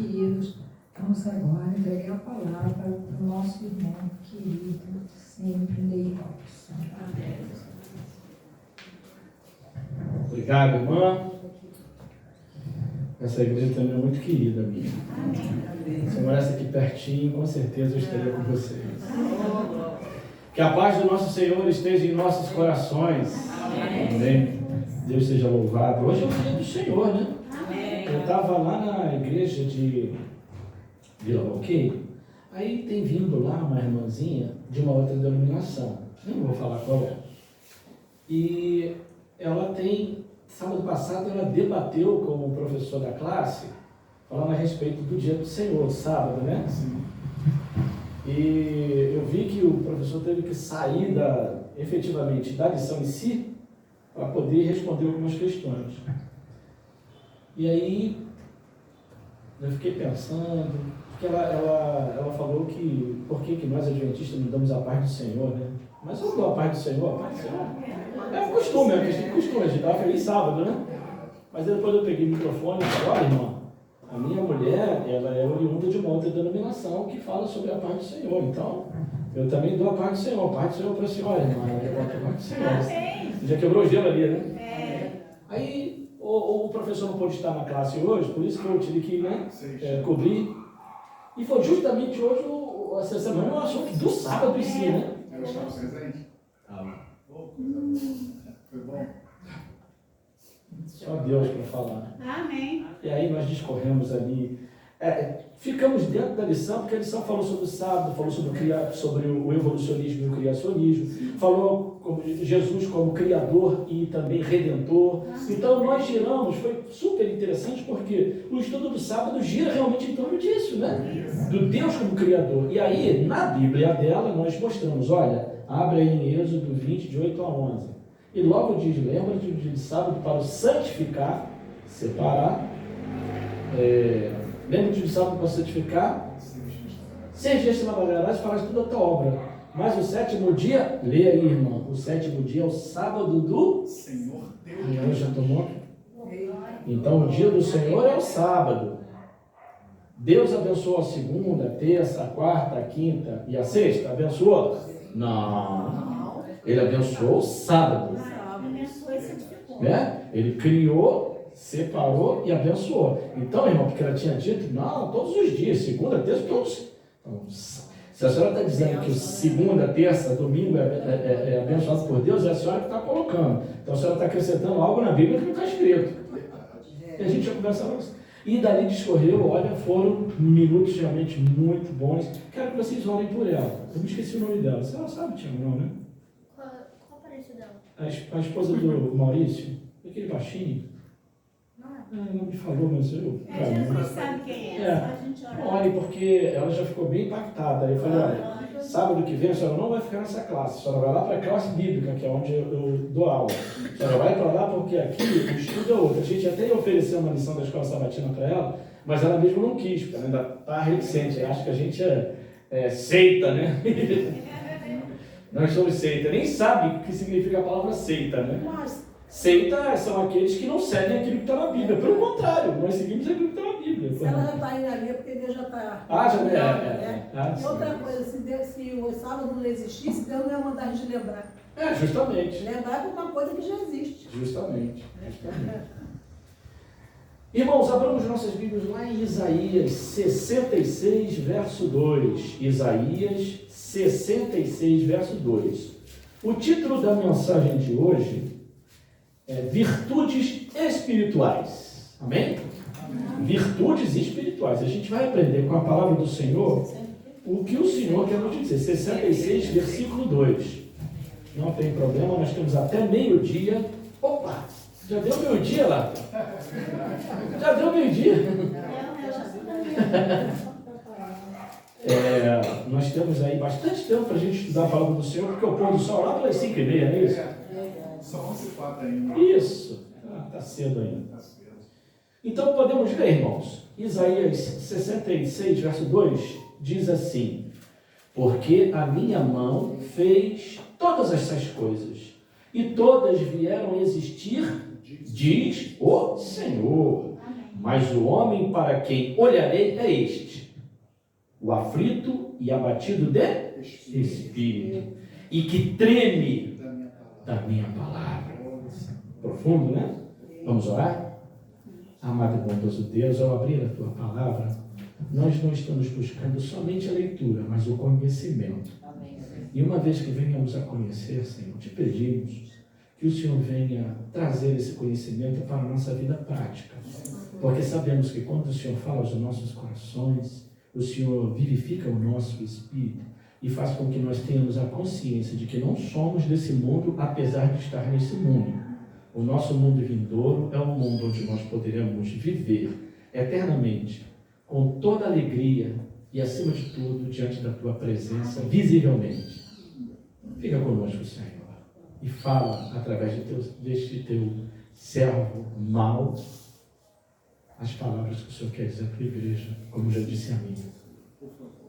queridos, vamos agora entregar a palavra para o nosso irmão querido, sempre Ney Robson. Obrigado, irmã. Essa igreja também é muito querida minha. Se eu morasse aqui pertinho, com certeza eu estaria com vocês. Que a paz do nosso Senhor esteja em nossos corações. Amém. Deus seja louvado. Hoje é o dia do Senhor, né? Eu estava lá na igreja de Vila Valqueire. Aí tem vindo lá uma irmãzinha de uma outra denominação. Eu não vou falar qual é. E ela tem... Sábado passado ela debateu com o professor da classe, falando a respeito do dia do Senhor, sábado, né? Sim. E eu vi que o professor teve que sair efetivamente da lição em si, para poder responder algumas questões. E aí eu fiquei pensando, porque ela falou que por que nós adventistas não damos a paz do Senhor, né? Mas eu dou a paz do Senhor, a paz do Senhor. É um costume, é uma questão de costume. A gente estava feliz sábado, né? Mas depois eu peguei o microfone e falei, olha, irmã, a minha mulher, ela é oriunda de uma outra denominação que fala sobre a paz do Senhor. Então, eu também dou a paz do Senhor. A paz do Senhor para a senhora, irmã. A paz do Senhor. Já quebrou o gelo ali, né? Aí, o professor não pôde estar na classe hoje, por isso que eu tive que, né, cobrir. E foi justamente hoje, essa semana, o assunto do sábado em si, né? Eu estava presente? Foi bom? Só Deus para falar. Amém. E aí nós discorremos ali. Ficamos dentro da lição, porque a lição falou sobre o sábado, falou sobre o evolucionismo e o criacionismo, falou sobre Jesus como criador e também redentor. Então nós giramos, foi super interessante, porque o estudo do sábado gira realmente em torno disso, né? Do Deus como criador. E aí, na Bíblia dela, nós mostramos, olha, abre aí em Êxodo 20, de 8 a 11. E logo diz, lembra-te do dia de sábado para o santificar, separar. Lembra-te do sábado para santificar? 6 dias trabalharás e farás toda a tua obra. Mas o sétimo dia, lê aí, irmão, o sétimo dia é o sábado do Senhor Deus. Senhor já tomou? Então o dia do Senhor é o sábado. Deus abençoou a segunda, a terça, a quarta, a quinta e a sexta? Abençoou? Não. Ele abençoou o sábado. Né? Ele criou, separou e abençoou. Então, irmão, porque ela tinha dito, não, todos os dias, segunda, terça, todos. Então, se a senhora está dizendo que segunda, terça, domingo é abençoado por Deus, é a senhora que está colocando. Então a senhora está acrescentando algo na Bíblia que não está escrito. E a gente já conversava assim. E dali discorreu, olha, foram minutos realmente muito bons. Quero que vocês olhem por ela. Eu me esqueci o nome dela. Você não sabe, Tiago, não, né? Qual parece dela? A esposa do Maurício, aquele baixinho. Não me falou, mas eu... Jesus sabe quem é, só a gente orar. Olha, porque ela já ficou bem impactada. Aí eu falei, olha, sábado que vem a senhora não vai ficar nessa classe, a senhora vai lá para a classe bíblica, que é onde eu dou aula. A senhora vai para lá porque aqui o estudo é outro. A gente até ia oferecer uma lição da escola sabatina para ela, mas ela mesmo não quis, porque ela ainda está reticente. Ela acha que a gente é seita, né? Nós somos seita. Nem sabe o que significa a palavra seita, né? Seita são aqueles que não seguem aquilo que está na Bíblia. Pelo contrário, nós seguimos aquilo que está na Bíblia. Se ela já está indo ali, é porque Deus já está... Já E outra coisa, se o sábado não existisse, Deus não ia mandar a gente lembrar. Justamente. Lembrar de uma coisa que já existe. Justamente. Irmãos, abramos nossas Bíblias lá em Isaías 66, verso 2. Isaías 66, verso 2. O título da mensagem de hoje é Virtudes Espirituais. Amém? Virtudes espirituais. A gente vai aprender com a palavra do Senhor o que o Senhor quer nos dizer. 66, versículo 2. Não tem problema, nós temos até meio-dia. Opa! Já deu meio-dia lá? Já deu meio-dia? Nós temos aí bastante tempo para a gente estudar a palavra do Senhor, porque o pôr do sol lá pelas 5h30, não é isso? Só 11h04 ainda. Isso. Está cedo ainda. Então podemos ler, irmãos. Isaías 66, verso 2, diz assim: porque a minha mão fez todas essas coisas, e todas vieram a existir, diz o Senhor. Mas o homem para quem olharei é este, o aflito e abatido de espírito, e que treme Da minha palavra. da minha palavra. Profundo, né? Vamos orar? Amado e bondoso Deus, ao abrir a tua palavra, nós não estamos buscando somente a leitura, mas o conhecimento. E uma vez que venhamos a conhecer, Senhor, te pedimos que o Senhor venha trazer esse conhecimento para a nossa vida prática. Porque sabemos que quando o Senhor fala aos nossos corações, o Senhor vivifica o nosso espírito e faz com que nós tenhamos a consciência de que não somos desse mundo, apesar de estar nesse mundo. O nosso mundo vindouro é um mundo onde nós poderemos viver eternamente, com toda alegria e, acima de tudo, diante da Tua presença, visivelmente. Fica conosco, Senhor, e fala através deste Teu servo mau as palavras que o Senhor quer dizer à Tua igreja, como já disse a mim.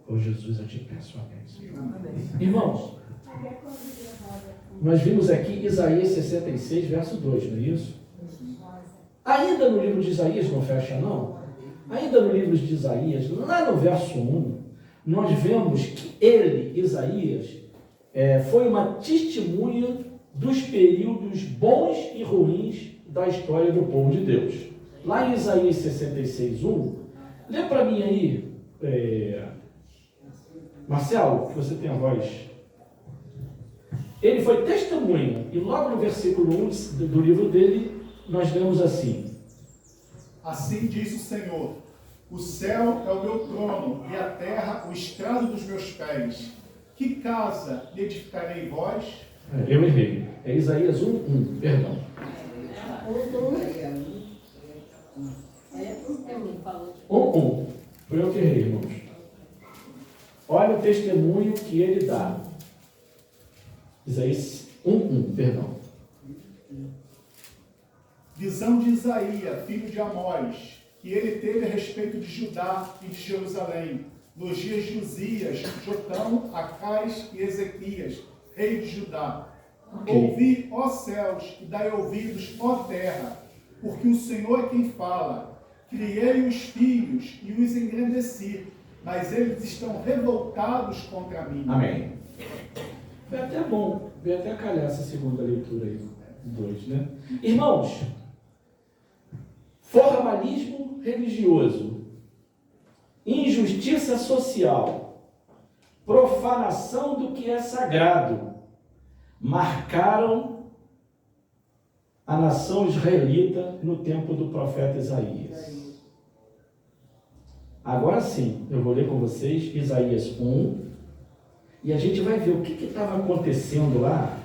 Por Jesus, eu te peço, amém, Senhor. Irmãos, nós vimos aqui Isaías 66, verso 2, não é isso? Ainda no livro de Isaías, não fecha não? Ainda no livro de Isaías, lá no verso 1, nós vemos que ele, Isaías, foi uma testemunha dos períodos bons e ruins da história do povo de Deus. Lá em Isaías 66, 1, lê para mim aí, Marcelo, que você tem a voz. Ele foi testemunha, e logo no versículo 1 do livro dele, nós lemos assim: Assim diz o Senhor: o céu é o meu trono, e a terra o estrado dos meus pés. Que casa lhe edificarei vós? Eu errei. É Isaías 1, perdão. Foi eu que errei, irmãos. Olha o testemunho que ele dá. Isaías 1, perdão. Visão de Isaías, filho de Amós, que ele teve a respeito de Judá e de Jerusalém, nos dias de Uzias, Jotão, Acais e Ezequias, rei de Judá. Okay. Ouvi, ó céus, e dai ouvidos, ó terra, porque o Senhor é quem fala. Criei os filhos e os engrandeci, mas eles estão revoltados contra mim. Amém. Foi até bom, veio até calhar essa segunda leitura aí, 2, né? Irmãos, formalismo religioso, injustiça social, profanação do que é sagrado, marcaram a nação israelita no tempo do profeta Isaías. Agora sim, eu vou ler com vocês Isaías 1, e a gente vai ver o que estava acontecendo lá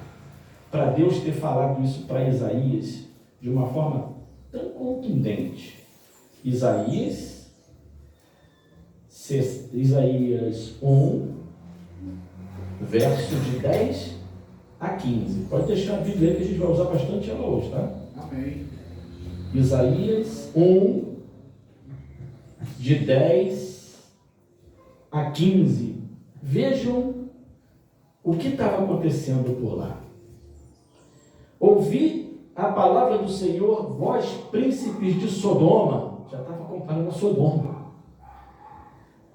para Deus ter falado isso para Isaías de uma forma tão contundente. Isaías 1, verso de 10 a 15. Pode deixar a Bíblia que a gente vai usar bastante ela hoje, tá? Amém. Isaías 1, de 10 a 15. Vejam o que estava acontecendo por lá. Ouvi a palavra do Senhor, vós príncipes de Sodoma. Já estava comparando a Sodoma.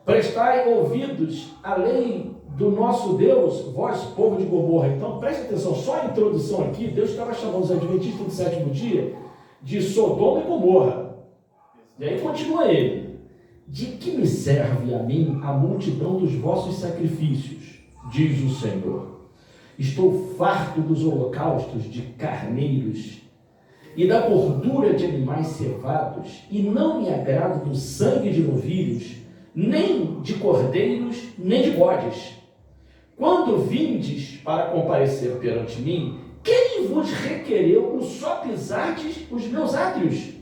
Prestai ouvidos à lei do nosso Deus, vós povo de Gomorra. Então preste atenção, só a introdução aqui, Deus estava chamando os adventistas do sétimo dia de Sodoma e Gomorra. E aí continua ele: de que me serve a mim a multidão dos vossos sacrifícios, diz o Senhor. Estou farto dos holocaustos de carneiros e da gordura de animais cevados, e não me agrado do sangue de novilhos, nem de cordeiros, nem de bodes. Quando vindes para comparecer perante mim, quem vos requereu o só pisardes os meus átrios?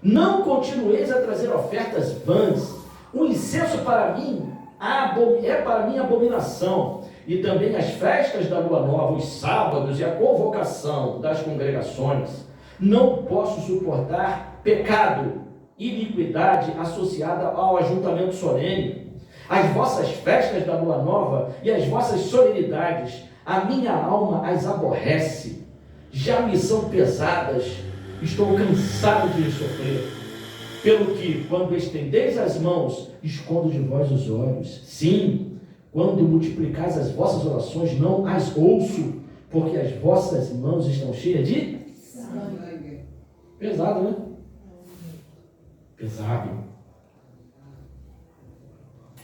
Não continueis a trazer ofertas vãs. O incenso para mim é para mim abominação, e também as festas da lua nova, os sábados e a convocação das congregações. Não posso suportar pecado, iniquidade associada ao ajuntamento solene. As vossas festas da lua nova e as vossas solenidades, a minha alma as aborrece. Já me são pesadas, estou cansado de sofrer. Pelo que, quando estendeis as mãos, escondo de vós os olhos. Sim, quando multiplicais as vossas orações, não as ouço, porque as vossas mãos estão cheias de Sangue. pesado, né? Pesado.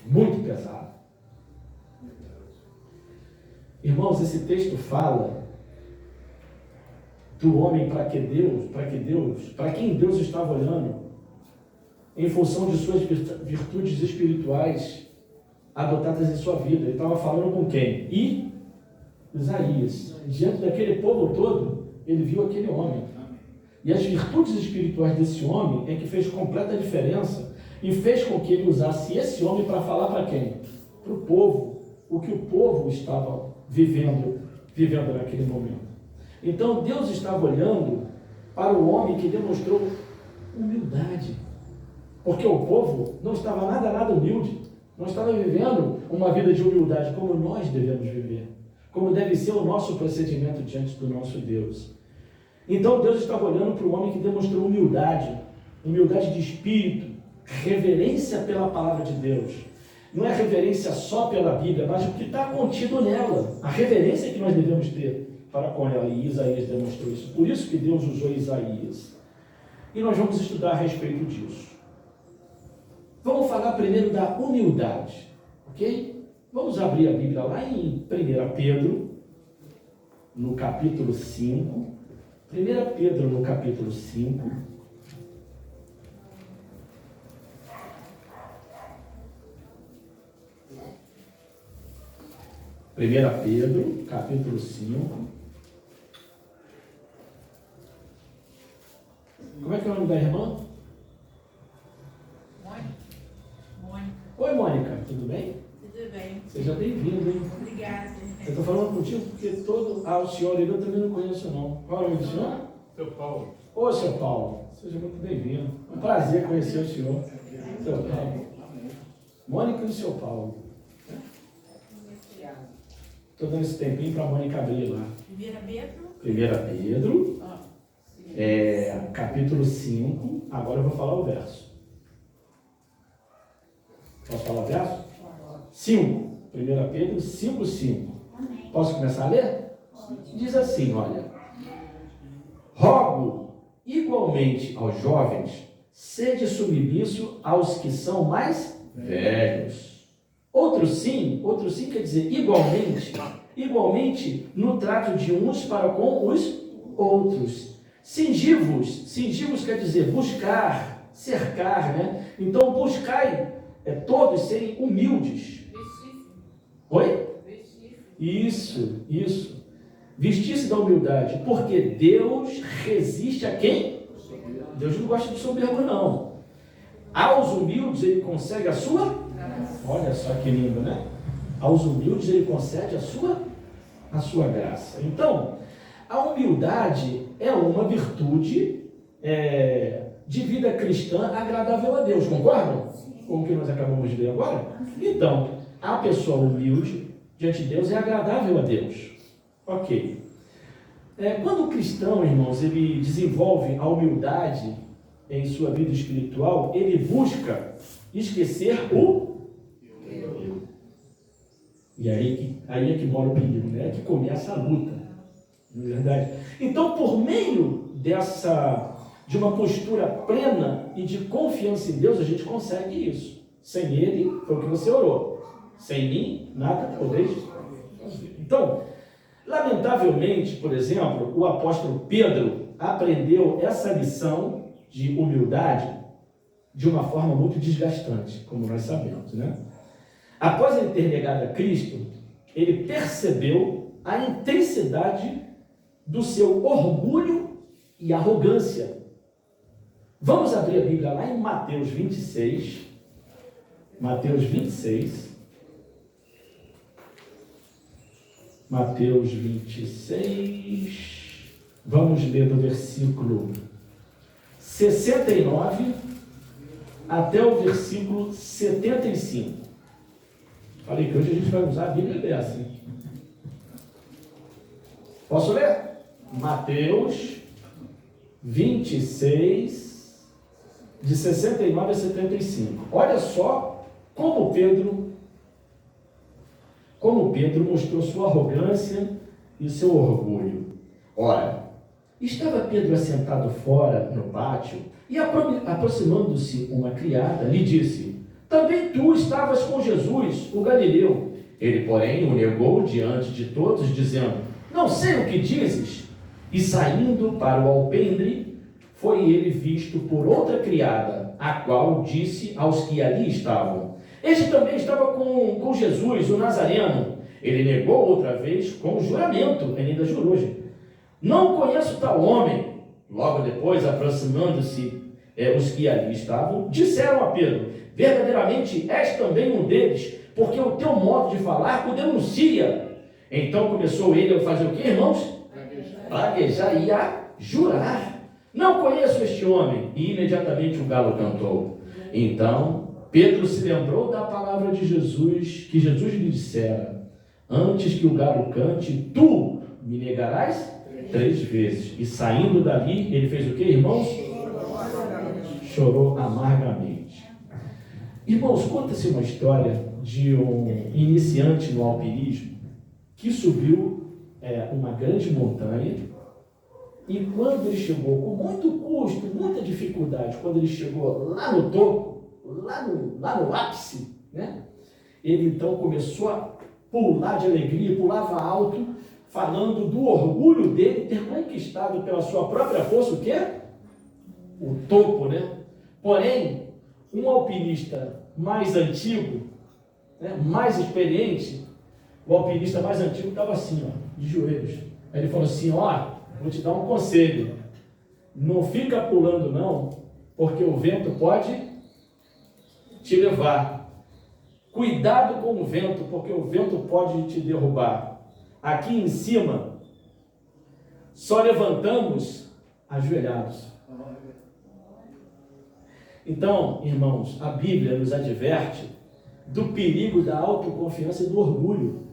Muito pesado. Irmãos, esse texto fala do homem para quem Deus estava olhando em função de suas virtudes espirituais adotadas em sua vida. Ele estava falando com quem? E Isaías. Diante daquele povo todo, ele viu aquele homem. E as virtudes espirituais desse homem é que fez completa diferença e fez com que ele usasse esse homem para falar para quem? Para o povo, o que o povo estava vivendo naquele momento. Então Deus estava olhando para o homem que demonstrou humildade, porque o povo não estava nada humilde, não estava vivendo uma vida de humildade como nós devemos viver, como deve ser o nosso procedimento diante do nosso Deus. Então Deus estava olhando para o homem que demonstrou humildade de espírito, reverência pela palavra de Deus. Não é reverência só pela Bíblia, mas o que está contido nela, a reverência que nós devemos ter para com ela, e Isaías demonstrou isso. Por isso que Deus usou Isaías. E nós vamos estudar a respeito disso. Vamos falar primeiro da humildade, ok? Vamos abrir a Bíblia lá em 1 Pedro, no capítulo 5. 1 Pedro, no capítulo 5. Primeira Pedro, capítulo 5. Como é que é o nome da irmã? Mônica. Oi, Mônica, tudo bem? Tudo bem. Seja bem-vindo, hein? Obrigada. Eu estou falando contigo porque o senhor ali eu também não conheço, não. Qual é o nome do senhor? Seu Paulo. Ô, seu Paulo, seja muito bem-vindo. É um prazer conhecer o senhor. Seu Paulo. Mônica e o seu Paulo. Estou dando esse tempinho para a Mônica abrir lá. 1 Pedro, capítulo 5. Agora eu vou falar o verso. Posso falar o verso? 5. 1 Pedro 5, 5. Amém. Posso começar a ler? Diz assim, olha. Rogo igualmente aos jovens, sede submisso aos que são mais velhos. Outro sim quer dizer igualmente no trato de uns para com os outros. Cingivos quer dizer buscar, cercar, né? Então buscai todos serem humildes. Oi? Isso. Vestir-se da humildade, porque Deus resiste a quem? Deus não gosta de soberbo, não. Aos humildes ele concede a sua? Olha só que lindo, né? Aos humildes ele concede a sua graça. Então, a humildade é uma virtude de vida cristã agradável a Deus, concordam? Com o que nós acabamos de ler agora? Então, a pessoa humilde diante de Deus é agradável a Deus. Ok. Quando o cristão, irmãos, ele desenvolve a humildade em sua vida espiritual, ele busca esquecer o eu. E aí é que mora o perigo, né? É que começa a luta. Não é verdade? Então, por meio de uma postura plena e de confiança em Deus, a gente consegue isso. Sem Ele, foi o que você orou. Sem mim, nada podeis fazer. Então, lamentavelmente, por exemplo, o apóstolo Pedro aprendeu essa lição de humildade de uma forma muito desgastante, como nós sabemos, né? Após ele ter negado a Cristo, ele percebeu a intensidade do seu orgulho e arrogância. Vamos abrir a Bíblia lá em Mateus 26. Mateus 26. Mateus 26. Vamos ler do versículo 69 até o versículo 75. Falei que hoje a gente vai usar a Bíblia dessa, hein? Posso ler? Mateus 26, de 69 a 75. Olha só como Pedro mostrou sua arrogância e seu orgulho. Ora, estava Pedro assentado fora no pátio e aproximando-se uma criada, lhe disse: também tu estavas com Jesus, o Galileu. Ele, porém, o negou diante de todos, dizendo: não sei o que dizes. E saindo para o alpendre, foi ele visto por outra criada, a qual disse aos que ali estavam: este também estava com Jesus, o Nazareno. Ele negou outra vez com juramento, ele ainda jurou: não conheço tal homem. Logo depois, aproximando-se os que ali estavam, disseram a Pedro: verdadeiramente és também um deles, porque o teu modo de falar o denuncia. Então começou ele a fazer o que, irmãos? Praguejar e a jurar: não conheço este homem. E imediatamente o galo cantou. Então Pedro se lembrou da palavra de Jesus, que Jesus lhe dissera: antes que o galo cante, tu me negarás 3 vezes. E saindo dali, ele fez o que, irmãos? Chorou amargamente. Irmãos, conta-se uma história de um iniciante no alpinismo que subiu uma grande montanha, e quando ele chegou, com muito custo, muita dificuldade, quando ele chegou lá no topo, lá no ápice, né? Ele então começou a pular de alegria, pulava alto, falando do orgulho dele ter conquistado pela sua própria força o quê? O topo, né? Porém, um alpinista mais antigo, né, mais experiente, o alpinista mais antigo estava assim, ó, de joelhos. Aí ele falou assim: ó, vou te dar um conselho, não fica pulando não, porque o vento pode te levar. Cuidado com o vento, porque o vento pode te derrubar. Aqui em cima, só levantamos ajoelhados. Então, irmãos, a Bíblia nos adverte do perigo da autoconfiança e do orgulho,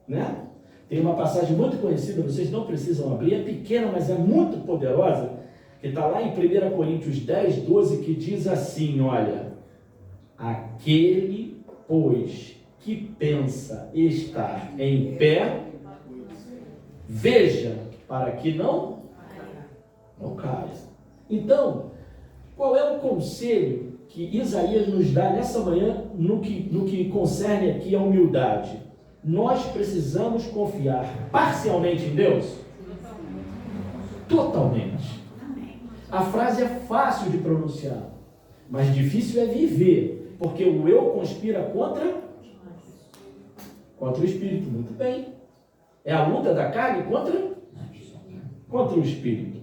né? Tem uma passagem muito conhecida, vocês não precisam abrir, é pequena, mas é muito poderosa, que está lá em 1 Coríntios 10, 12, que diz assim: olha, aquele, pois, que pensa estar em pé, veja, para que não caia. Então, qual é o conselho que Isaías nos dá nessa manhã no que concerne aqui a humildade? Nós precisamos confiar parcialmente em Deus? Totalmente. A frase é fácil de pronunciar, mas difícil é viver, porque o eu conspira contra o espírito. Muito bem. É a luta da carne contra o espírito.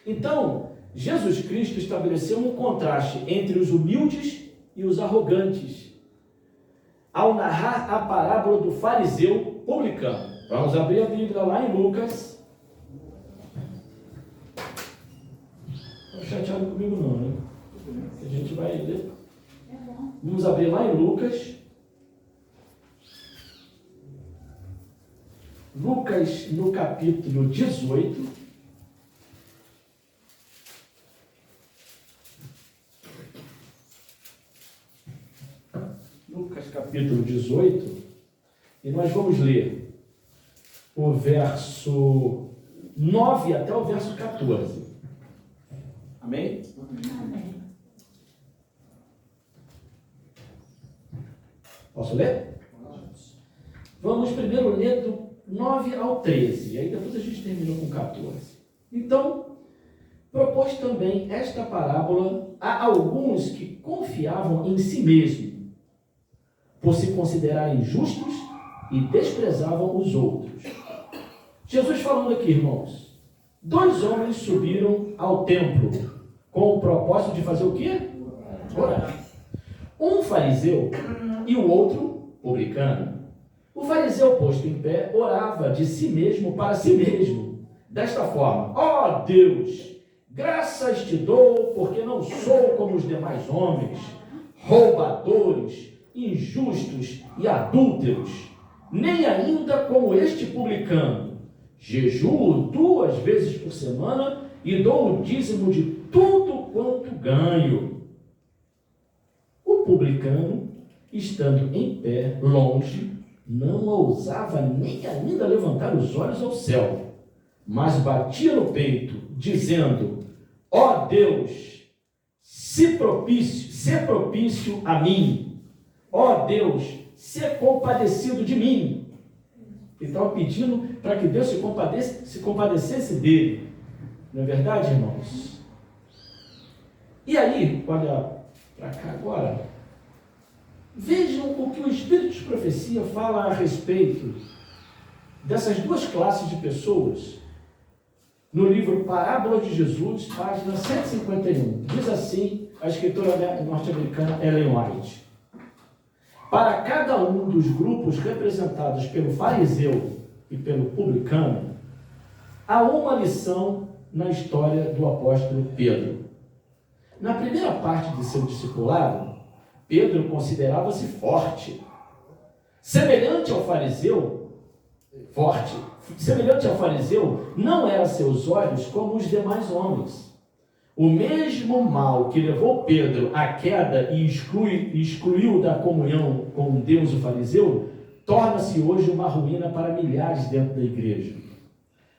Então, Jesus Cristo estabeleceu um contraste entre os humildes e os arrogantes ao narrar a parábola do fariseu publicano. Vamos abrir a Bíblia lá em Lucas. Não está chateado comigo não, né? A gente vai ler. Vamos abrir lá em Lucas. Lucas, no capítulo 18. Lucas, capítulo 18. E nós vamos ler o verso 9 até o verso 14. Amém? Amém. Posso ler? Vamos primeiro ler do 9 ao 13, aí depois a gente terminou com 14. Então, propôs também esta parábola a alguns que confiavam em si mesmos, por se considerarem justos e desprezavam os outros. Jesus falando aqui, irmãos: 2 homens subiram ao templo com o propósito de fazer o quê? Orar. Um fariseu e o outro publicano. O fariseu, posto em pé, orava de si mesmo para si mesmo, desta forma: ó Deus, graças te dou, porque não sou como os demais homens, roubadores, injustos e adúlteros, nem ainda como este publicano. Jejuo 2 vezes por semana e dou o dízimo de tudo quanto ganho. O publicano, estando em pé, longe, não ousava nem ainda levantar os olhos ao céu, mas batia no peito, dizendo: ó Deus, se propício a mim. Ó Deus, se compadecido de mim. Ele estava pedindo para que Deus se compadecesse dele. Não é verdade, irmãos? E aí, olha para cá agora. Vejam o que o Espírito de Profecia fala a respeito dessas duas classes de pessoas. No livro Parábola de Jesus, página 151. Diz assim a escritora norte-americana Ellen White: para cada um dos grupos representados pelo fariseu e pelo publicano, há uma lição na história do apóstolo Pedro. Na primeira parte de seu discipulado, Pedro considerava-se forte. Semelhante ao fariseu, não era a seus olhos como os demais homens. O mesmo mal que levou Pedro à queda e excluiu da comunhão com Deus o fariseu, torna-se hoje uma ruína para milhares dentro da igreja.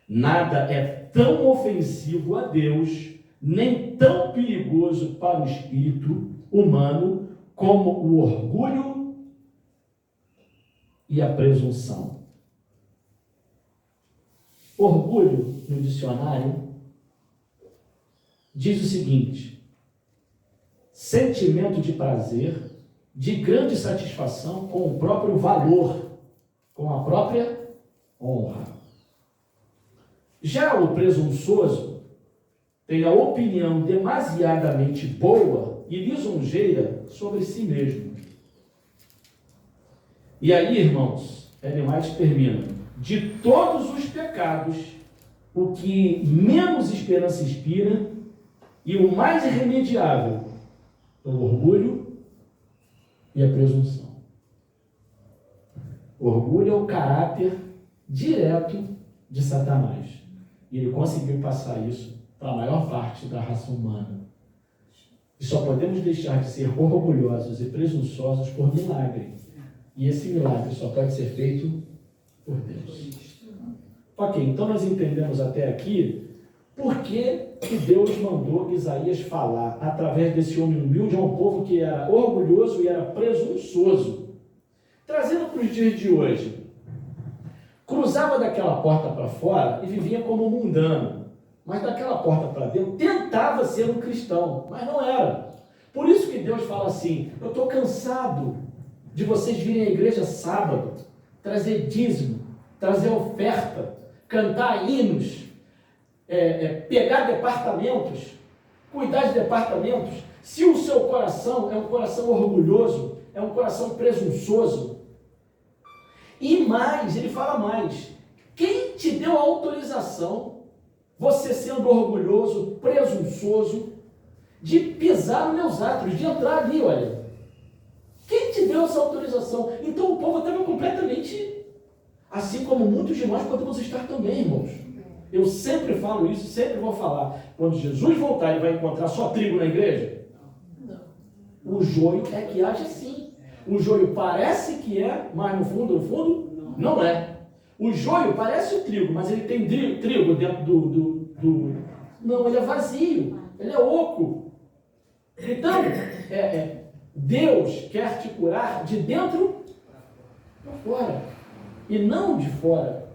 Nada é tão ofensivo a Deus, nem tão perigoso para o espírito humano, como o orgulho e a presunção. Orgulho, no dicionário, diz o seguinte: sentimento de prazer, de grande satisfação com o próprio valor, com a própria honra. Já o presunçoso tem a opinião demasiadamente boa e lisonjeira sobre si mesmo. E aí, irmãos, Ellen White termina: de todos os pecados, o que menos esperança inspira e o mais irremediável é o orgulho e a presunção. O orgulho é o caráter direto de Satanás. E ele conseguiu passar isso para a maior parte da raça humana. E só podemos deixar de ser orgulhosos e presunçosos por milagre. E esse milagre só pode ser feito por Deus. Ok, então nós entendemos até aqui por que Deus mandou Isaías falar através desse homem humilde a um povo que era orgulhoso e era presunçoso. Trazendo para os dias de hoje, cruzava daquela porta para fora e vivia como mundano, mas daquela porta para dentro tentava ser um cristão, mas não era. Por isso que Deus fala assim: eu estou cansado de vocês virem à igreja sábado, trazer dízimo, trazer oferta, cantar hinos, pegar departamentos, cuidar de departamentos. Se o seu coração é um coração orgulhoso, é um coração presunçoso, e mais, ele fala mais: quem te deu a autorização, você sendo orgulhoso, presunçoso, de pisar nos meus átrios, de entrar ali, olha? Quem te deu essa autorização? Então o povo estava completamente, assim como muitos de nós podemos estar também, irmãos. Eu sempre falo isso, sempre vou falar. Quando Jesus voltar, ele vai encontrar só trigo na igreja? Não. O joio é que age assim. O joio parece que é, mas no fundo, não é. O joio parece o trigo, mas ele tem trigo dentro do... Não, ele é vazio, ele é oco. Então, Deus quer te curar de dentro para fora, e não de fora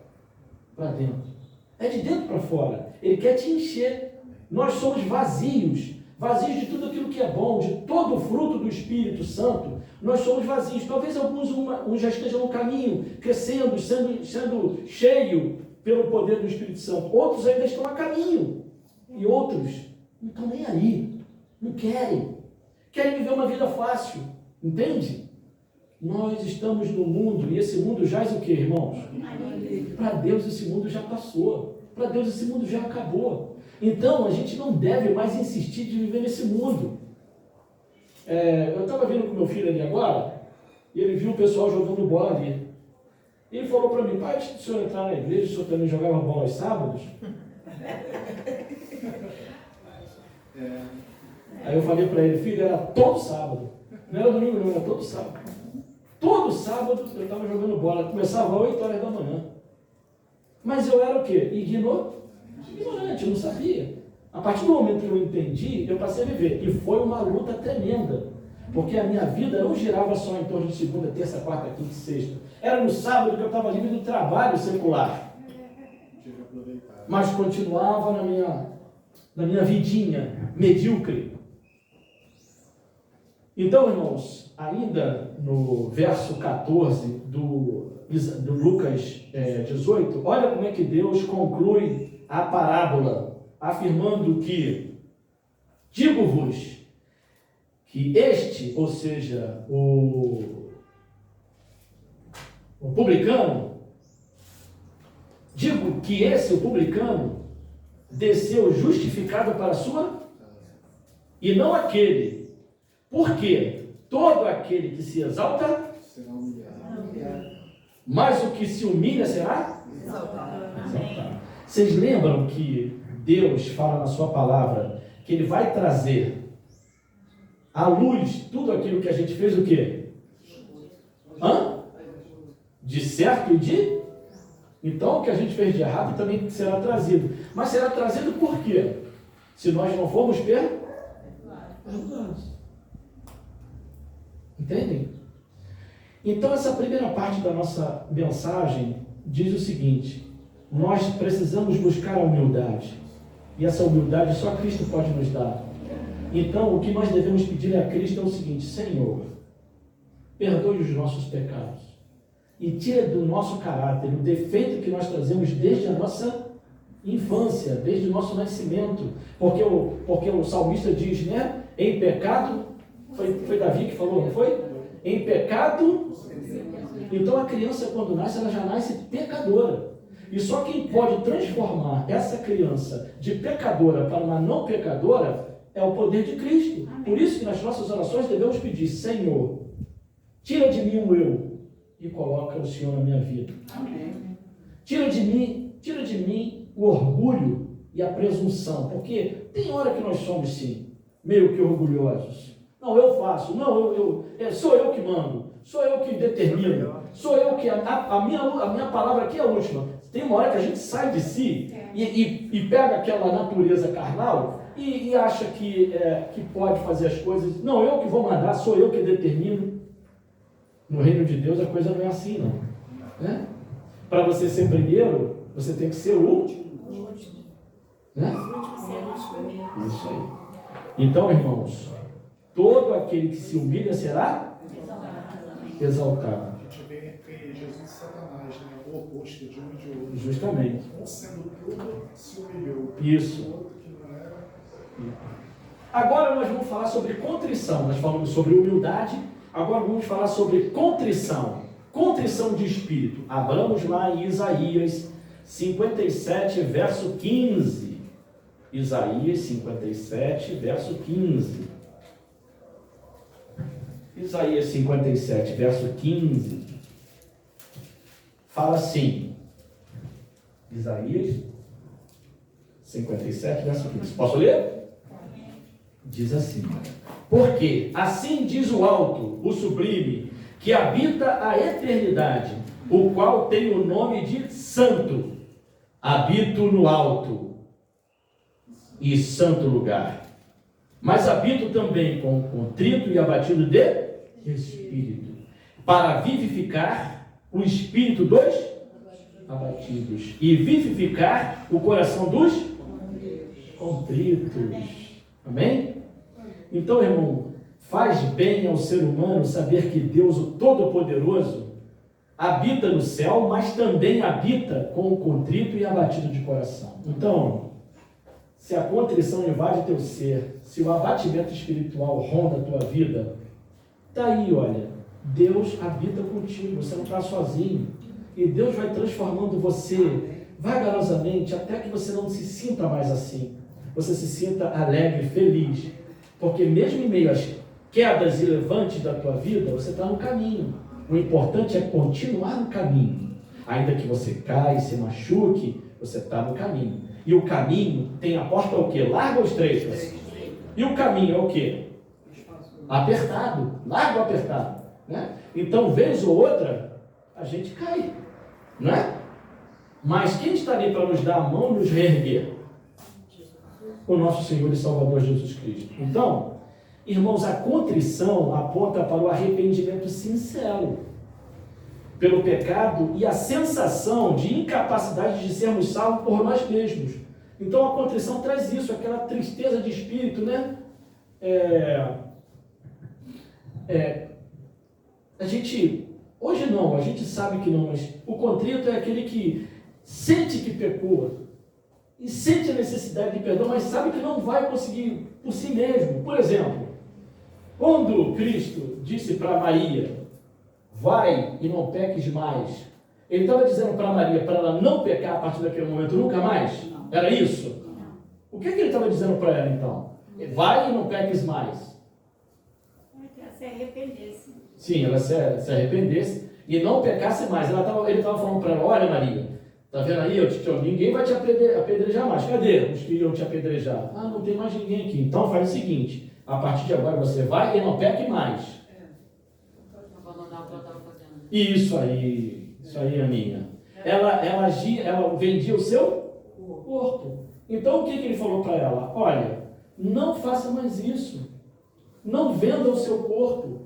para dentro. É de dentro para fora. Ele quer te encher. Nós somos vazios de tudo aquilo que é bom, de todo o fruto do Espírito Santo. Nós somos vazios. Talvez alguns já estejam no caminho, crescendo, sendo cheio pelo poder do Espírito Santo. Outros ainda estão a caminho. E outros não estão nem aí. Não querem. Querem viver uma vida fácil. Entende? Nós estamos no mundo, e esse mundo jaz o que, irmãos? Para Deus esse mundo já passou. Para Deus esse mundo já acabou. Então a gente não deve mais insistir de viver nesse mundo. Eu estava vindo com meu filho ali agora, e ele viu o pessoal jogando bola ali. E ele falou para mim: pai, antes do senhor entrar na igreja, o senhor também jogava bola aos sábados? Aí eu falei para ele, filho, era todo sábado. Não era domingo, não, era todo sábado. Todo sábado eu estava jogando bola, começava às 8 horas da manhã. Mas eu era o quê? Ignorante, eu não sabia. A partir do momento que eu entendi, eu passei a viver. E foi uma luta tremenda. Porque a minha vida não girava só em torno de segunda, terça, quarta, quinta e sexta. Era no sábado que eu estava livre do trabalho secular. Mas continuava na minha vidinha medíocre. Então, irmãos, ainda no verso 14 do Lucas 18, olha como é que Deus conclui a parábola, afirmando que, digo-vos, que este, ou seja, o publicano, digo que esse, o publicano, desceu justificado para a sua, e não aquele. Porque todo aquele que se exalta, mas o que se humilha será exaltado. Vocês lembram que Deus fala na sua palavra que Ele vai trazer à luz tudo aquilo que a gente fez o quê? De certo e de... Então o que a gente fez de errado também será trazido. Mas será trazido por quê? Se nós não formos perdoados. Entendem? Então essa primeira parte da nossa mensagem diz o seguinte: nós precisamos buscar a humildade, e essa humildade só Cristo pode nos dar. Então o que nós devemos pedir a Cristo é o seguinte: Senhor, perdoe os nossos pecados e tira do nosso caráter o defeito que nós trazemos desde a nossa infância, desde o nosso nascimento, porque o salmista diz, né, em pecado. Foi Davi que falou, não foi? Em pecado. Então a criança, quando nasce, ela já nasce pecadora. E só quem pode transformar essa criança de pecadora para uma não pecadora é o poder de Cristo. Por isso que nas nossas orações devemos pedir: Senhor, tira de mim o eu e coloca o Senhor na minha vida. Tira de mim o orgulho e a presunção. Porque tem hora que nós somos, sim, meio que orgulhosos. Não, eu faço. Não, sou eu que mando. Sou eu que determino. Sou eu que... A minha palavra aqui é a última. Tem uma hora que a gente sai de si e pega aquela natureza carnal e acha que pode fazer as coisas. Não, eu que vou mandar, sou eu que determino. No reino de Deus a coisa não é assim, não. Né? Para você ser primeiro, você tem que ser o último. Né? Isso aí. Então, irmãos, todo aquele que se humilha será exaltado. A gente vê entre Jesus e Satanás, né? O oposto de um e de outro. Justamente. Um sendo tudo, se humilhou. Isso. O outro que não era. Agora nós vamos falar sobre contrição. Nós falamos sobre humildade, agora vamos falar sobre contrição. Contrição de espírito. Abramos lá em Isaías 57, verso 15. Isaías 57, verso 15. Isaías 57, verso 15. Fala assim. Isaías 57, verso 15. Posso ler? Diz assim: porque assim diz o alto, o sublime, que habita a eternidade, o qual tem o nome de santo. Habito no alto e santo lugar, mas habito também com o contrito e abatido de espírito, para vivificar o espírito dos abatidos e vivificar o coração dos contritos. Amém? Então, irmão, faz bem ao ser humano saber que Deus, o Todo-Poderoso, habita no céu, mas também habita com o contrito e abatido de coração. Então, se a contrição invade teu ser, se o abatimento espiritual ronda a tua vida, tá aí, olha, Deus habita contigo, você não está sozinho. E Deus vai transformando você vagarosamente até que você não se sinta mais assim. Você se sinta alegre, feliz. Porque mesmo em meio às quedas e levantes da tua vida, você está no caminho. O importante é continuar no caminho. Ainda que você caia e se machuque, você está no caminho. E o caminho tem a porta o quê? Larga ou estreita? E o caminho é o quê? Apertado, largo apertado. Né? Então, vez ou outra, a gente cai. Não é? Mas quem está ali para nos dar a mão e nos reerguer? O nosso Senhor e Salvador Jesus Cristo. Então, irmãos, a contrição aponta para o arrependimento sincero pelo pecado e a sensação de incapacidade de sermos salvos por nós mesmos. Então, a contrição traz isso, aquela tristeza de espírito, né? A gente, hoje não, a gente sabe que não, mas o contrito é aquele que sente que pecou e sente a necessidade de perdão, mas sabe que não vai conseguir por si mesmo. Por exemplo, quando Cristo disse para Maria, vai e não peques mais, ele estava dizendo para Maria, para ela não pecar a partir daquele momento nunca mais? Não. Era isso? Não. O que ele estava dizendo para ela então? Vai e não peques mais. Que ela se arrependesse. Sim, ela se arrependesse e não pecasse mais. Ele estava falando para ela, olha Maria, tá vendo aí? Ninguém vai te apedrejar mais. Cadê os que iam te apedrejar? Ah, não tem mais ninguém aqui. Então faz o seguinte, a partir de agora você vai e não peque mais. Isso aí, Aninha. Ela vendia o seu corpo. Então o que ele falou para ela? Olha, não faça mais isso. Não venda o seu corpo.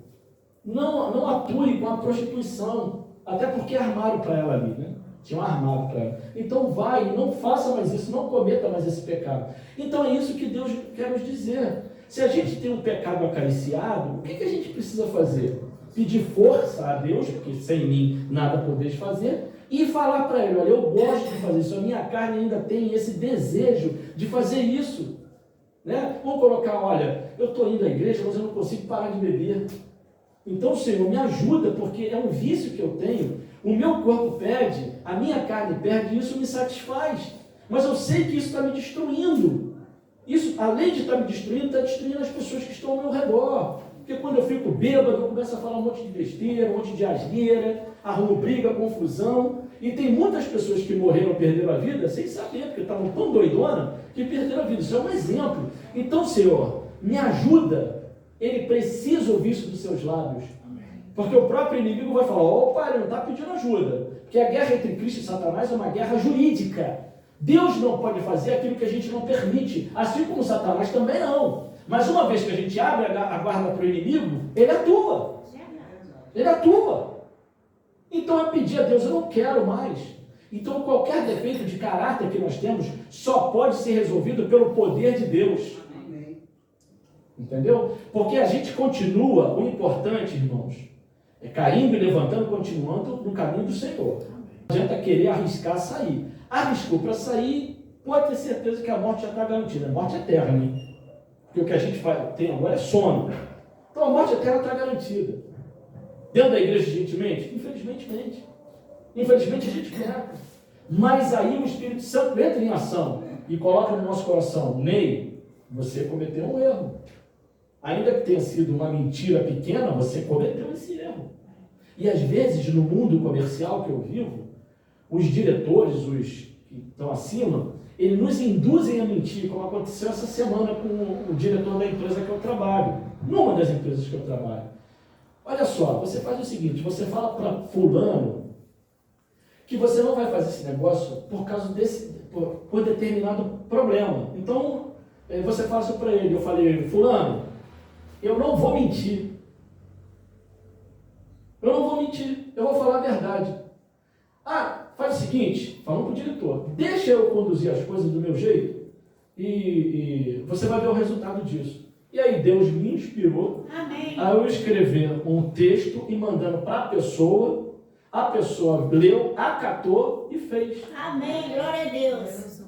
Não atue com a prostituição. Até porque armaram para ela ali, né? Tinham armado para ela. Então vai, não faça mais isso, não cometa mais esse pecado. Então é isso que Deus quer nos dizer. Se a gente tem um pecado acariciado, o que a gente precisa fazer? Pedir força a Deus, porque sem mim nada podeis fazer, e falar para Ele, olha, eu gosto de fazer isso, a minha carne ainda tem esse desejo de fazer isso. Né? Vamos colocar, olha, eu estou indo à igreja, mas eu não consigo parar de beber. Então, Senhor, me ajuda, porque é um vício que eu tenho, o meu corpo pede, a minha carne pede, e isso me satisfaz. Mas eu sei que isso está me destruindo. Isso, além de estar me destruindo, está destruindo as pessoas que estão ao meu redor. Porque quando eu fico bêbado, eu começo a falar um monte de besteira, um monte de asneira, arrumo briga, confusão. E tem muitas pessoas que morreram, perderam a vida, sem saber, porque estavam tão doidonas, que perderam a vida. Isso é um exemplo. Então, Senhor, me ajuda. Ele precisa ouvir isso dos seus lábios. Porque o próprio inimigo vai falar, opa, ele não está pedindo ajuda. Porque a guerra entre Cristo e Satanás é uma guerra jurídica. Deus não pode fazer aquilo que a gente não permite, assim como Satanás também não. Mas uma vez que a gente abre a guarda para o inimigo, ele atua. Ele atua. Então é pedir a Deus, eu não quero mais. Então qualquer defeito de caráter que nós temos só pode ser resolvido pelo poder de Deus. Entendeu? Porque a gente continua, o importante, irmãos, é caindo e levantando, continuando no caminho do Senhor. Não adianta querer arriscar sair. Arriscou para sair, pode ter certeza que a morte já está garantida. A morte é eterna, hein? Porque o que a gente tem agora é sono. Então a morte eterna está garantida. Dentro da igreja, gentilmente? Infelizmente. Infelizmente a gente quer. Mas aí o Espírito Santo entra em ação e coloca no nosso coração, Ney, você cometeu um erro. Ainda que tenha sido uma mentira pequena, você cometeu esse erro. E às vezes, no mundo comercial que eu vivo, os diretores, os que estão acima, eles nos induzem a mentir, como aconteceu essa semana com o diretor da empresa que eu trabalho, numa das empresas que eu trabalho. Olha só, você faz o seguinte, você fala para fulano que você não vai fazer esse negócio por causa por determinado problema. Então, você fala isso para ele, eu falei, fulano, eu não vou mentir. Eu não vou mentir, eu vou falar a verdade. Ah, faz o seguinte, falando para o diretor, deixa eu conduzir as coisas do meu jeito e você vai ver o resultado disso. E aí Deus me inspirou a eu escrever um texto e mandando para a pessoa leu, acatou e fez. Amém, glória a Deus.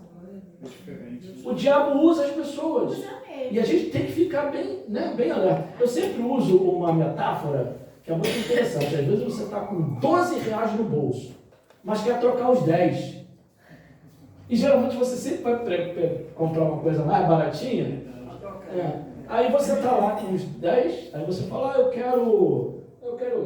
É o diabo usa as pessoas. E a gente tem que ficar bem alerta. Eu sempre uso uma metáfora que é muito interessante. Às vezes você está com 12 reais no bolso, mas quer trocar os 10. E geralmente você sempre vai comprar uma coisa mais baratinha. Aí você está lá com os 10, aí você fala, eu quero.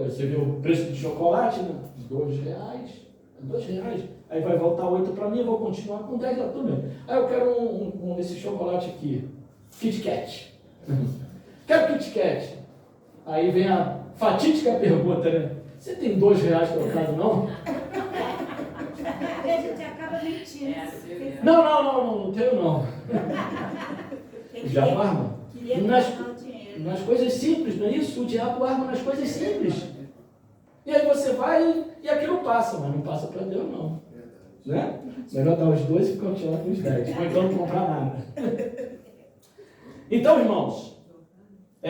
Você vê o preço do chocolate, né? R$2. Aí vai voltar 8 para mim, eu vou continuar com 10 da turma. Aí eu quero esse chocolate aqui, Kit Kat. Quero Kit Kat. Aí vem a fatídica pergunta, né? Você tem R$2 trocado, não? Aí a gente acaba mentindo. Não tenho não. Tem O diabo arma. Queria Nas, gastar o dinheiro. nas coisas simples, não é isso? O diabo arma nas coisas simples. E aí você vai e aquilo passa, mas não passa para Deus não. Né? Melhor dar os 2 e continuar com os 10. Ou então não comprar nada. Então, irmãos,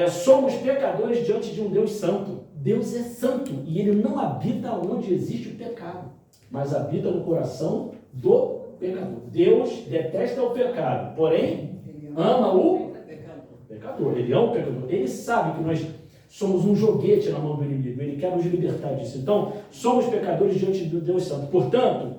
somos pecadores diante de um Deus santo. Deus é santo e Ele não habita onde existe o pecado, mas habita no coração do pecador. Deus detesta o pecado, porém ama o pecador. Ele ama o pecador. Ele sabe que nós somos um joguete na mão do inimigo. Ele quer nos libertar disso. Então, somos pecadores diante do Deus santo. Portanto,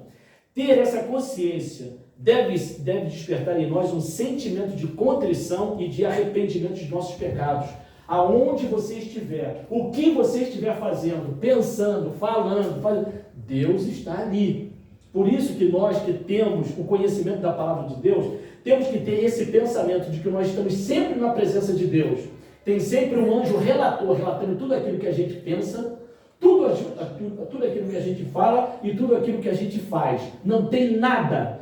ter essa consciência deve despertar em nós um sentimento de contrição e de arrependimento dos nossos pecados. Aonde você estiver, o que você estiver fazendo, pensando, falando, Deus está ali. Por isso que nós que temos o conhecimento da palavra de Deus, temos que ter esse pensamento de que nós estamos sempre na presença de Deus. Tem sempre um anjo relator, relatando tudo aquilo que a gente pensa, tudo aquilo que a gente fala e tudo aquilo que a gente faz. Não tem nada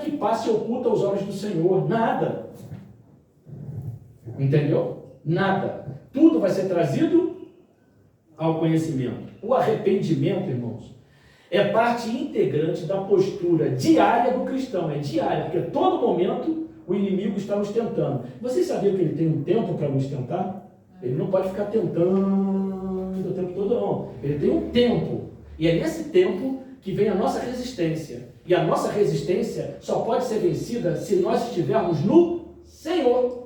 que passe oculto aos olhos do Senhor, nada. Entendeu? Nada. Tudo vai ser trazido ao conhecimento. O arrependimento, irmãos, é parte integrante da postura diária do cristão. É diária, porque todo momento o inimigo está nos tentando. Vocês sabiam que ele tem um tempo para nos tentar? Ele não pode ficar tentando o tempo todo, não. Ele tem um tempo. E é nesse tempo que vem a nossa resistência. E a nossa resistência só pode ser vencida se nós estivermos no Senhor.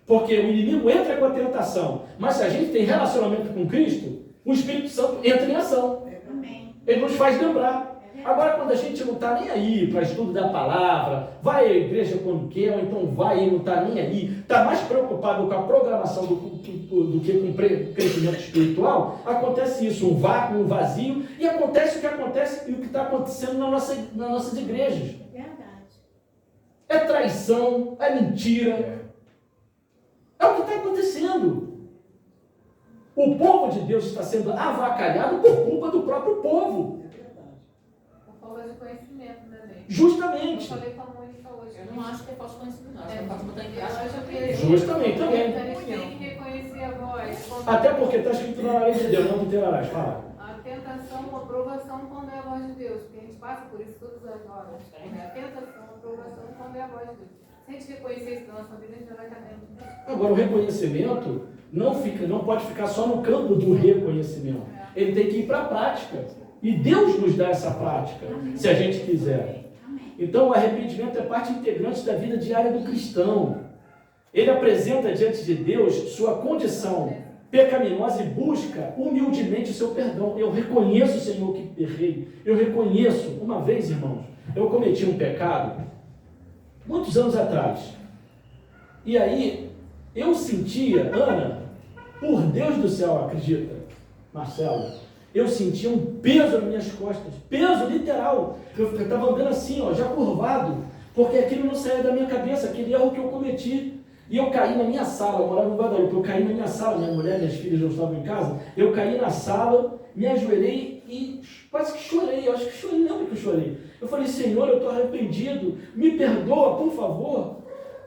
Porque o inimigo entra com a tentação. Mas se a gente tem relacionamento com Cristo, o Espírito Santo entra em ação. Amém. Ele nos faz lembrar. Agora, quando a gente não está nem aí para estudo da palavra, vai à igreja quando quer, ou então vai e não está nem aí, está mais preocupado com a programação do que com o crescimento espiritual, acontece isso, um vácuo, um vazio, e acontece o que acontece e o que está acontecendo nas nossas igrejas. Verdade. É traição, é mentira. É o que está acontecendo. O povo de Deus está sendo avacalhado por culpa do próprio povo. Falta de conhecimento, né, gente? Justamente. Eu falei com a Mônica hoje. Eu não acho que é falso conhecimento, não. Acho que é falso botar em Eu acho prática. que Justamente, também. a gente tem que reconhecer a voz. Até porque está escrito na lei de Deus, não terás. Fala. A tentação, a aprovação quando é a voz de Deus. Porque a gente passa por isso todas as horas. A tentação, a aprovação quando é a voz de Deus. Se a gente reconhecer isso na nossa vida, a gente vai caminhando. Agora, o reconhecimento não pode ficar só no campo do reconhecimento. Ele tem que ir para a prática. E Deus nos dá essa prática, se a gente quiser. Então, o arrependimento é parte integrante da vida diária do cristão. Ele apresenta diante de Deus sua condição pecaminosa e busca humildemente o seu perdão. Eu reconheço, Senhor, que errei. Eu reconheço. Uma vez, irmãos, eu cometi um pecado, muitos anos atrás. E aí, eu sentia, Ana, por Deus do céu, acredita, Marcelo, eu sentia um peso nas minhas costas, peso literal. Eu estava andando assim, ó, já curvado, porque aquilo não saía da minha cabeça, aquele erro que eu cometi. E eu caí na minha sala, eu morava no Guadalupe, eu caí na minha sala, minha mulher, minhas filhas não estavam em casa, eu caí na sala, me ajoelhei e quase que chorei, eu acho que chorei, lembro que eu chorei. Eu falei, Senhor, eu estou arrependido, me perdoa, por favor,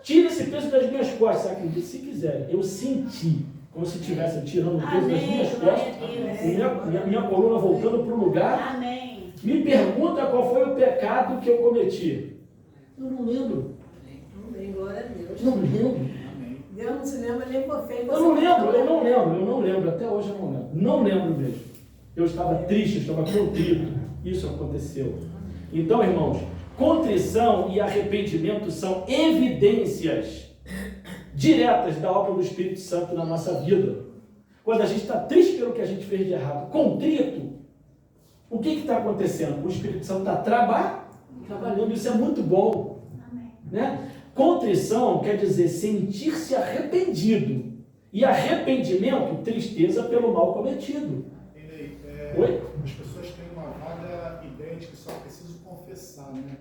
tira esse peso das minhas costas, acredite se quiser. Eu senti, como se estivesse tirando o peso das minhas costas, minha coluna voltando para o lugar. Amém. Me pergunta qual foi o pecado que eu cometi. Eu não lembro. Amém, glória a Deus. Não lembro. Deus não se lembra nem você. Eu não lembro, até hoje eu não lembro. Não lembro mesmo. Eu estava triste, eu estava contrito. Isso aconteceu. Então, irmãos, contrição e arrependimento são evidências diretas da obra do Espírito Santo na nossa vida. Quando a gente está triste pelo que a gente fez de errado, contrito, o que está acontecendo? O Espírito Santo está trabalhando, isso é muito bom. Né? Contrição quer dizer sentir-se arrependido. E arrependimento, tristeza pelo mal cometido. Oi? Oi? As pessoas têm uma vaga ideia de que só preciso confessar, né?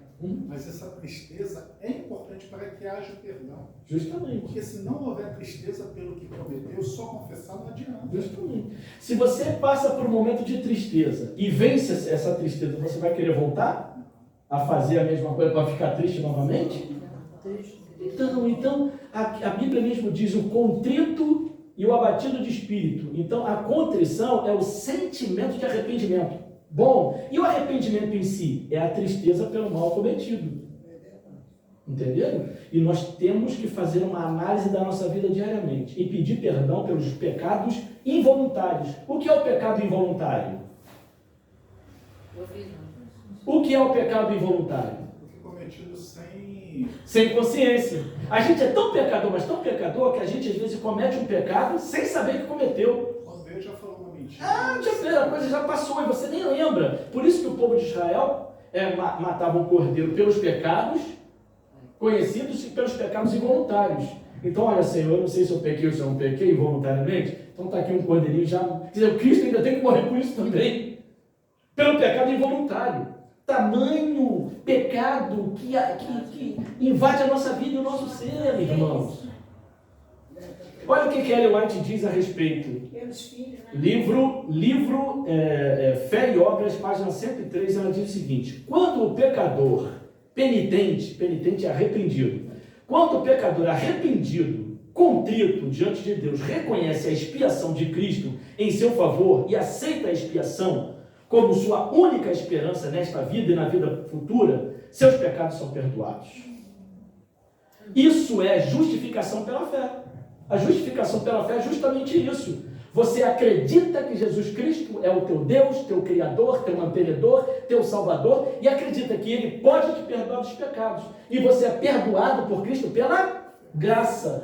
Mas essa tristeza é importante para que haja perdão. Justamente. Porque se não houver tristeza pelo que cometeu, só confessar não adianta. Justamente. Se você passa por um momento de tristeza e vence essa tristeza, você vai querer voltar a fazer a mesma coisa para ficar triste novamente? Então a Bíblia mesmo diz o contrito e o abatido de espírito. Então a contrição é o sentimento de arrependimento. Bom, e o arrependimento em si? É a tristeza pelo mal cometido. Entenderam? E nós temos que fazer uma análise da nossa vida diariamente e pedir perdão pelos pecados involuntários. O que é o pecado involuntário? O que é o pecado involuntário? Cometido sem consciência. A gente é tão pecador, mas tão pecador, que a gente às vezes comete um pecado sem saber que cometeu. Quando veio, já falou uma mentira. A coisa já passou e você nem lembra. Por isso que o povo de Israel matava um cordeiro pelos pecados conhecidos e pelos pecados involuntários. Então, olha, Senhor, eu não sei se eu pequei ou se eu não pequei involuntariamente. Então está aqui um cordeirinho já. Quer dizer, o Cristo ainda tem que morrer por isso também. Pelo pecado involuntário. Tamanho pecado que invade a nossa vida e o nosso ser, irmãos. Olha o que Ellen White diz a respeito. Livro Fé e Obras, página 103, ela diz o seguinte: quando o pecador penitente é arrependido, quando o pecador arrependido, contrito diante de Deus, reconhece a expiação de Cristo em seu favor e aceita a expiação como sua única esperança nesta vida e na vida futura, seus pecados são perdoados. Isso é justificação pela fé. A justificação pela fé é justamente isso. Você acredita que Jesus Cristo é o teu Deus, teu Criador, teu mantenedor, teu Salvador, e acredita que Ele pode te perdoar dos pecados. E você é perdoado por Cristo pela graça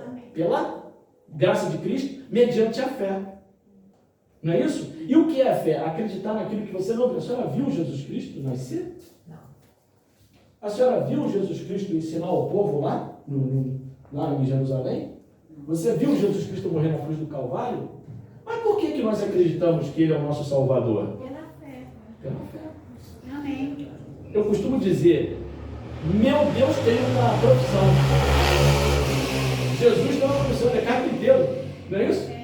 de Cristo, mediante a fé. Não é isso? E o que é a fé? Acreditar naquilo que você não viu. A senhora viu Jesus Cristo nascer? Não. A senhora viu Jesus Cristo ensinar ao povo lá em Jerusalém? Você viu Jesus Cristo morrer na cruz do Calvário? Mas por que nós acreditamos que Ele é o nosso Salvador? Pela fé. Pela fé. Amém. Eu costumo dizer, meu Deus tem uma profissão. Jesus tem uma profissão, ele é carpinteiro, não é isso? Tem.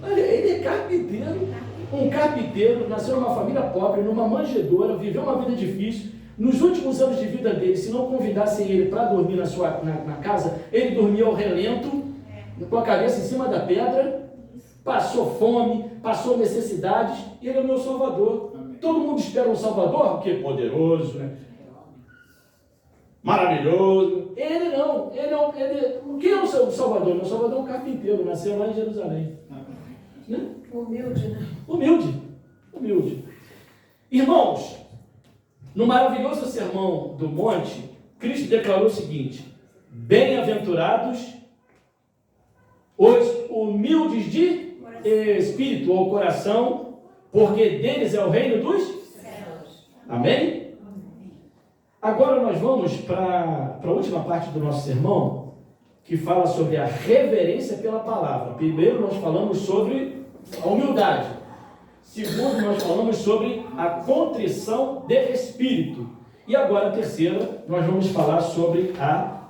Olha, ele é carpinteiro. Um carpinteiro nasceu numa família pobre, numa manjedoura, viveu uma vida difícil. Nos últimos anos de vida dele, se não convidassem ele para dormir na casa, ele dormia ao relento, com a cabeça em cima da pedra, passou fome, passou necessidades, e ele é o meu Salvador. Amém. Todo mundo espera um Salvador, porque é poderoso, né? Maravilhoso. Ele não. Quem é o seu Salvador? Meu Salvador é um carpinteiro, nasceu lá em Jerusalém. Né? Humilde, né? Humilde. Irmãos, no maravilhoso sermão do monte, Cristo declarou o seguinte: bem-aventurados os humildes de espírito ou coração, porque deles é o reino dos céus. Amém? Agora nós vamos para a última parte do nosso sermão, que fala sobre a reverência pela palavra. Primeiro nós falamos sobre a humildade. Segundo, nós falamos sobre a contrição de espírito. E agora, a terceira, nós vamos falar sobre a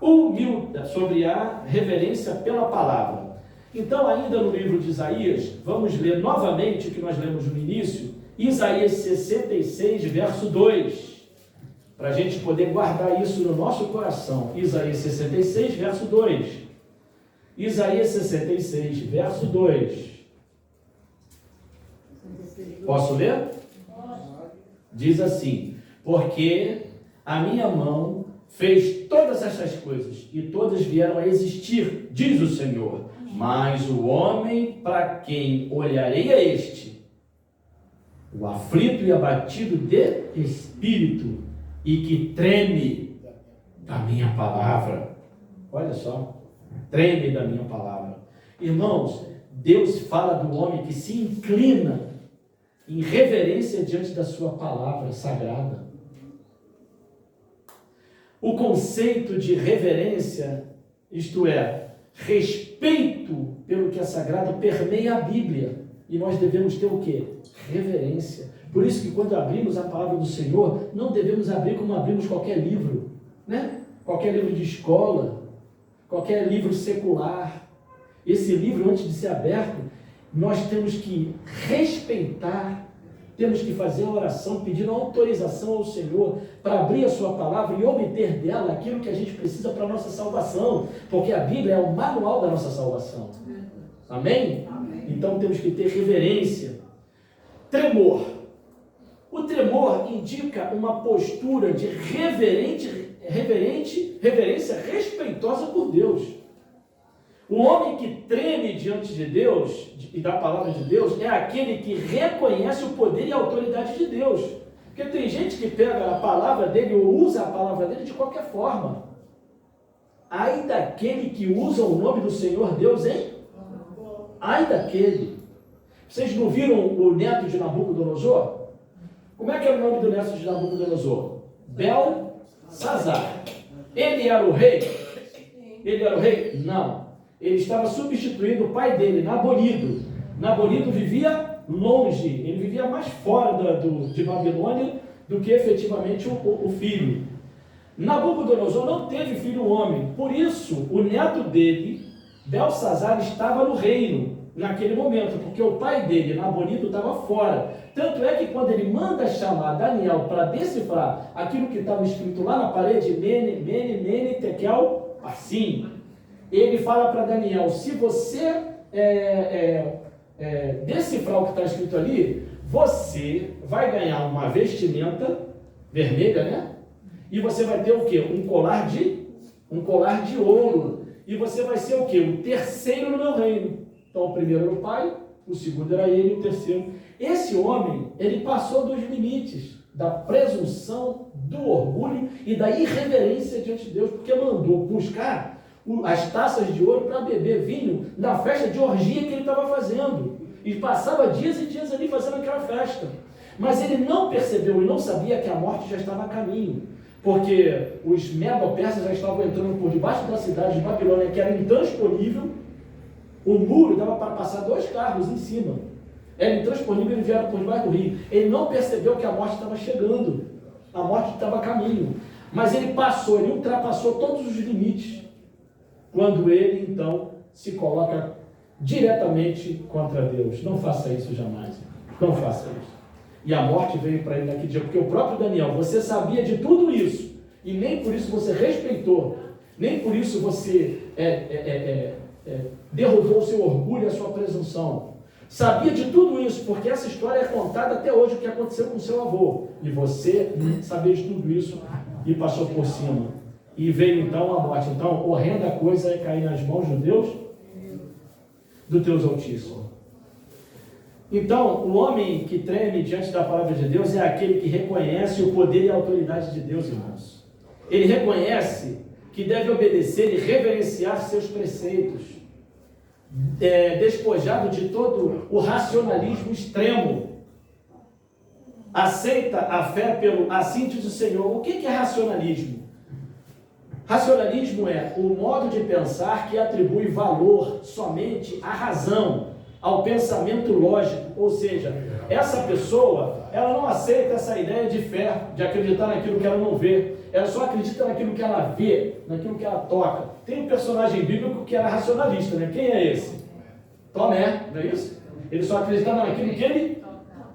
humildade, sobre a reverência pela palavra. Então, ainda no livro de Isaías, vamos ler novamente o que nós lemos no início, Isaías 66, verso 2, para a gente poder guardar isso no nosso coração. Isaías 66, verso 2. Isaías 66, verso 2. Posso ler? Diz assim: porque a minha mão fez todas estas coisas, e todas vieram a existir, diz o Senhor. Mas o homem para quem olharei é este, o aflito e abatido de espírito, e que treme da minha palavra. Olha só, treme da minha palavra. Irmãos, Deus fala do homem que se inclina em reverência diante da sua palavra sagrada. O conceito de reverência, isto é, respeito pelo que é sagrado, permeia a Bíblia. E nós devemos ter o quê? Reverência. Por isso que quando abrimos a palavra do Senhor, não devemos abrir como abrimos qualquer livro, né? Qualquer livro de escola, qualquer livro secular. Esse livro, antes de ser aberto, nós temos que respeitar, temos que fazer a oração, pedindo autorização ao Senhor para abrir a sua palavra e obter dela aquilo que a gente precisa para a nossa salvação, porque a Bíblia é o manual da nossa salvação. Amém? Então temos que ter reverência. Tremor. O tremor indica uma postura de reverência respeitosa por Deus. O homem que treme diante de Deus e da palavra de Deus é aquele que reconhece o poder e a autoridade de Deus. Porque tem gente que pega a palavra dele ou usa a palavra dele de qualquer forma. Ai daquele que usa o nome do Senhor Deus, hein? Ai daquele. Vocês não viram o neto de Nabucodonosor? Como é que era o nome do neto de Nabucodonosor? Belsazar. Ele era o rei? Ele era o rei? Não. Ele estava substituindo o pai dele, Nabonido. Nabonido vivia longe, ele vivia mais fora de Babilônia do que efetivamente o filho. Nabucodonosor não teve filho homem, por isso o neto dele, Belsazar, estava no reino naquele momento, porque o pai dele, Nabonido, estava fora. Tanto é que quando ele manda chamar Daniel para decifrar aquilo que estava escrito lá na parede, Mene, Tekel, Parsim, ele fala para Daniel: se você decifrar o que está escrito ali, você vai ganhar uma vestimenta vermelha, né? E você vai ter o quê? Um colar de ouro. E você vai ser o quê? O terceiro no meu reino. Então o primeiro era o pai, o segundo era ele, o terceiro. Esse homem, ele passou dos limites da presunção, do orgulho e da irreverência diante de Deus, porque mandou buscar as taças de ouro para beber vinho na festa de orgia que ele estava fazendo. E passava dias e dias ali fazendo aquela festa. Mas ele não percebeu e não sabia que a morte já estava a caminho. Porque os medo-persas já estavam entrando por debaixo da cidade de Babilônia, que era intransponível. O muro dava para passar 2 carros em cima. Era intransponível, eles vieram por debaixo do rio. Ele não percebeu que a morte estava chegando. A morte estava a caminho. Mas ele ultrapassou todos os limites. Quando ele, então, se coloca diretamente contra Deus. Não faça isso jamais. Não faça isso. E a morte veio para ele naquele dia, porque o próprio Daniel, você sabia de tudo isso, e nem por isso você respeitou, nem por isso você derrubou o seu orgulho e a sua presunção. Sabia de tudo isso, porque essa história é contada até hoje, o que aconteceu com seu avô. E você sabia de tudo isso e passou por cima. E veio então a morte. Então, horrenda coisa é cair nas mãos de Deus, do Deus Altíssimo. Então, o homem que treme diante da palavra de Deus é aquele que reconhece o poder e a autoridade de Deus, irmãos. Ele reconhece que deve obedecer e reverenciar seus preceitos, despojado de todo o racionalismo extremo. Aceita a fé pelo assim diz o Senhor. O que é racionalismo? Racionalismo é o modo de pensar que atribui valor somente à razão, ao pensamento lógico. Ou seja, essa pessoa, ela não aceita essa ideia de fé, de acreditar naquilo que ela não vê. Ela só acredita naquilo que ela vê, naquilo que ela toca. Tem um personagem bíblico que era racionalista, né? Quem é esse? Tomé, não é isso? Ele só acreditava naquilo que ele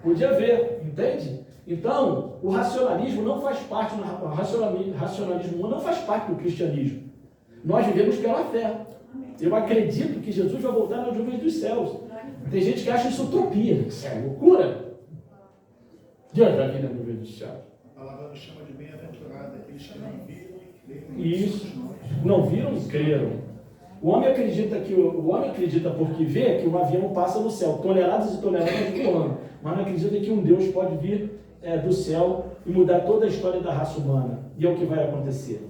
podia ver, entende? Então, o racionalismo não faz parte, o racionalismo não faz parte do cristianismo. Nós vivemos pela fé. Eu acredito que Jesus vai voltar nas nuvens dos céus. Tem gente que acha isso utopia. Isso é loucura. Deus vai vir nas nuvens dos céus. A palavra nos chama de bem-aventurado, aqueles que não viram e creram. Isso. Não viram e creram. O homem acredita porque vê que um avião passa no céu, toneladas e toneladas de ano, mas não acredita que um Deus pode vir do céu e mudar toda a história da raça humana. E é o que vai acontecer.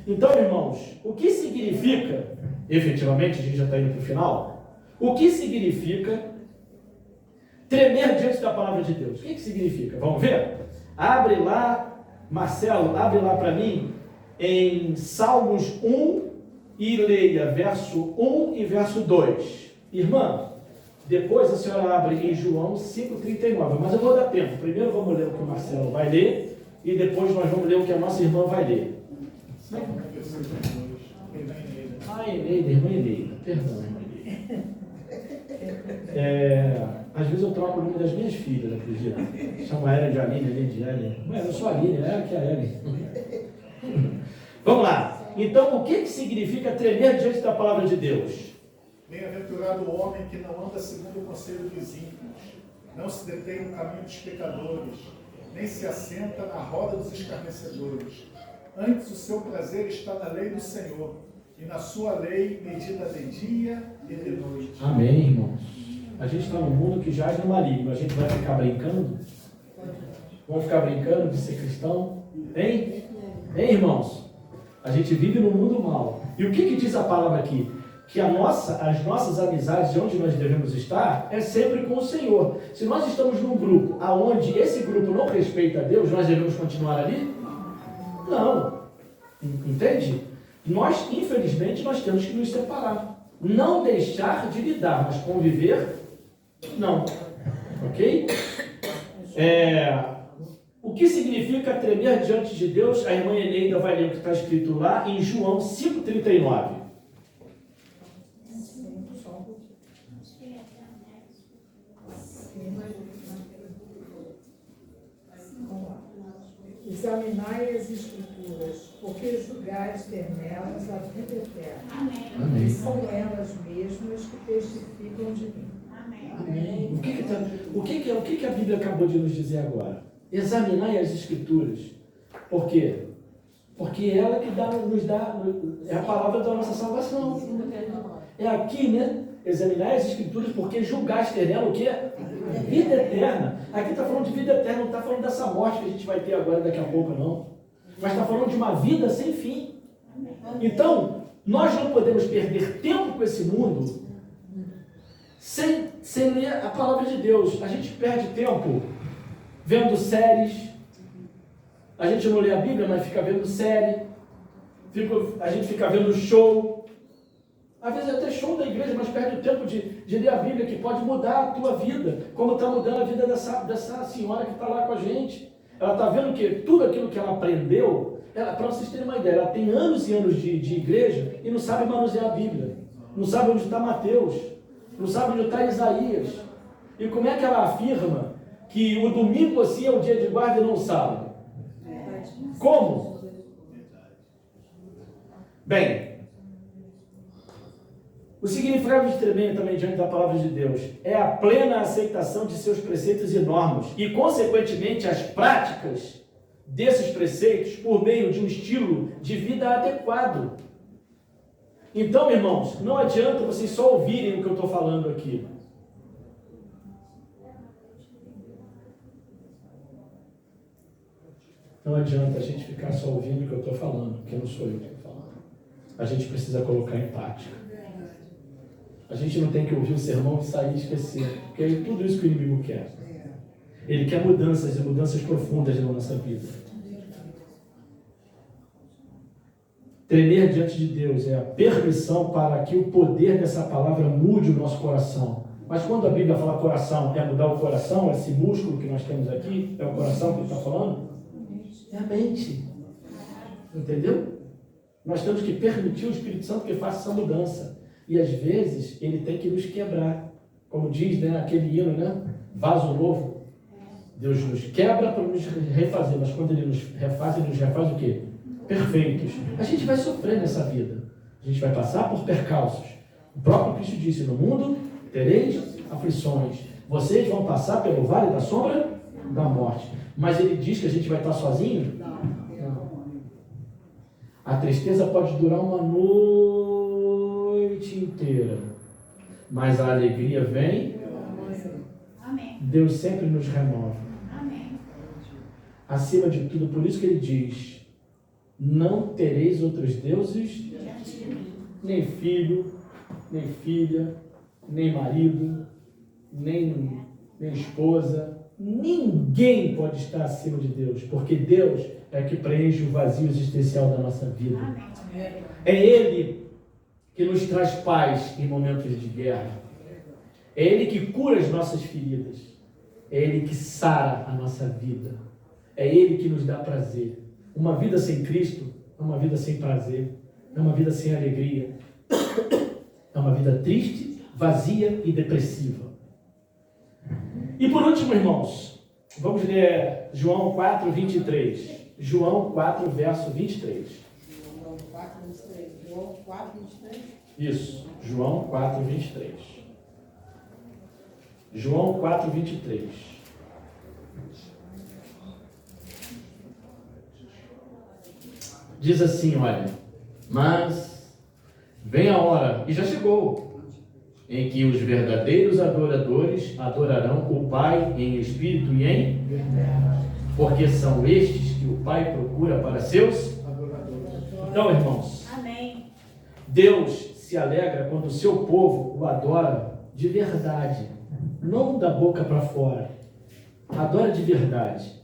Então, irmãos, o que significa, efetivamente, a gente já está indo para o final, o que significa tremer diante da palavra de Deus? O que significa? Vamos ver? Abre lá, Marcelo, abre lá para mim, em Salmos 1 e leia verso 1 e verso 2. Irmã, Depois a senhora abre em João 5,39. Mas eu vou dar tempo. Primeiro vamos ler o que o Marcelo vai ler e depois nós vamos ler o que a nossa irmã vai ler. Eneida, irmã Eneida. Perdão, irmã Eneida. Às vezes eu troco o nome das minhas filhas, acredito. Chama ela de Aline, Aline de Aline. Mas eu sou a Aline, é que é a Aline. Vamos lá. Então, o que significa tremer diante da palavra de Deus? Bem-aventurado o homem que não anda segundo o conselho dos ímpios, não se detém no caminho dos pecadores, nem se assenta na roda dos escarnecedores. Antes o seu prazer está na lei do Senhor, e na sua lei medita de dia e de noite. Amém, irmãos. A gente está num mundo que jaz no maligno. A gente vai ficar brincando? Vamos ficar brincando de ser cristão? Hein? Hein, irmãos? A gente vive num mundo mau. E o que diz a palavra aqui? Que as nossas amizades, de onde nós devemos estar, é sempre com o Senhor. Se nós estamos num grupo onde esse grupo não respeita a Deus, nós devemos continuar ali? Não. Entende? Nós, infelizmente, nós temos que nos separar. Não deixar de lidar, mas conviver, não. Ok? O que significa tremer diante de Deus? A irmã Eneida vai ler o que está escrito lá em João 5,39. Examinai as Escrituras, porque julgais ter nelas a vida eterna. Amém. E são elas mesmas que testificam de mim. Amém. O que a Bíblia acabou de nos dizer agora? Examinai as Escrituras. Por quê? Porque é ela que nos dá, é a palavra da nossa salvação. É aqui, né? Examinai as Escrituras, porque julgaste ter nela o quê? Vida eterna. Aqui está falando de vida eterna, não está falando dessa morte que a gente vai ter agora daqui a pouco, não. Mas está falando de uma vida sem fim. Então, nós não podemos perder tempo com esse mundo sem ler a palavra de Deus. A gente perde tempo vendo séries. A gente não lê a Bíblia, mas fica vendo série. A gente fica vendo show. Às vezes até show da igreja, mas perde o tempo de ler a Bíblia, que pode mudar a tua vida, como está mudando a vida dessa senhora que está lá com a gente. Ela está vendo que tudo aquilo que ela aprendeu, para vocês terem uma ideia, ela tem anos e anos de igreja e não sabe manusear a Bíblia, não sabe onde está Mateus, não sabe onde está Isaías. E como é que ela afirma que o domingo assim é o dia de guarda e não o sábado? Como? Bem, o significado de tremer também diante da palavra de Deus é a plena aceitação de seus preceitos e normas e, consequentemente, as práticas desses preceitos por meio de um estilo de vida adequado. Então, irmãos, não adianta vocês só ouvirem o que eu estou falando aqui. Não adianta a gente ficar só ouvindo o que eu estou falando, porque não sou eu que estou falando. A gente precisa colocar em prática. A gente não tem que ouvir o sermão e sair e esquecer, porque é tudo isso que o inimigo quer. Ele quer mudanças e mudanças profundas na nossa vida. Tremer diante de Deus é a permissão para que o poder dessa palavra mude o nosso coração. Mas quando a Bíblia fala coração, é mudar o coração, esse músculo que nós temos aqui, é o coração que ele está falando? É a mente. Entendeu? Nós temos que permitir o Espírito Santo que faça essa mudança. E às vezes ele tem que nos quebrar. Como diz, né, aquele hino, né? Vaso novo. Deus nos quebra para nos refazer. Mas quando ele nos refaz o quê? Perfeitos. A gente vai sofrer nessa vida. A gente vai passar por percalços. O próprio Cristo disse, no mundo tereis aflições. Vocês vão passar pelo vale da sombra da morte. Mas ele diz que a gente vai estar sozinho? Não. A tristeza pode durar uma noite inteira. Mas a alegria vem. Amém. Deus sempre nos renova. Amém. Acima de tudo, por isso que ele diz, não tereis outros deuses, nem filho, nem filha, nem marido, nem esposa. Ninguém pode estar acima de Deus, porque Deus é que preenche o vazio existencial da nossa vida. É Ele que nos traz paz em momentos de guerra. É Ele que cura as nossas feridas. É Ele que sara a nossa vida. É Ele que nos dá prazer. Uma vida sem Cristo é uma vida sem prazer. É uma vida sem alegria. É uma vida triste, vazia e depressiva. E por último, irmãos, vamos ler João 4, 23. João 4, verso 23. João 4, 23. João 4, 23. Isso, João 4, 23. João 4, 23. Diz assim, olha, mas vem a hora, e já chegou, em que os verdadeiros adoradores adorarão o Pai em espírito e em verdade, porque são estes que o Pai procura para seus Adoradores. Então, irmãos, Amém. Deus se alegra quando o seu povo o adora de verdade, não da boca para fora. Adora de verdade.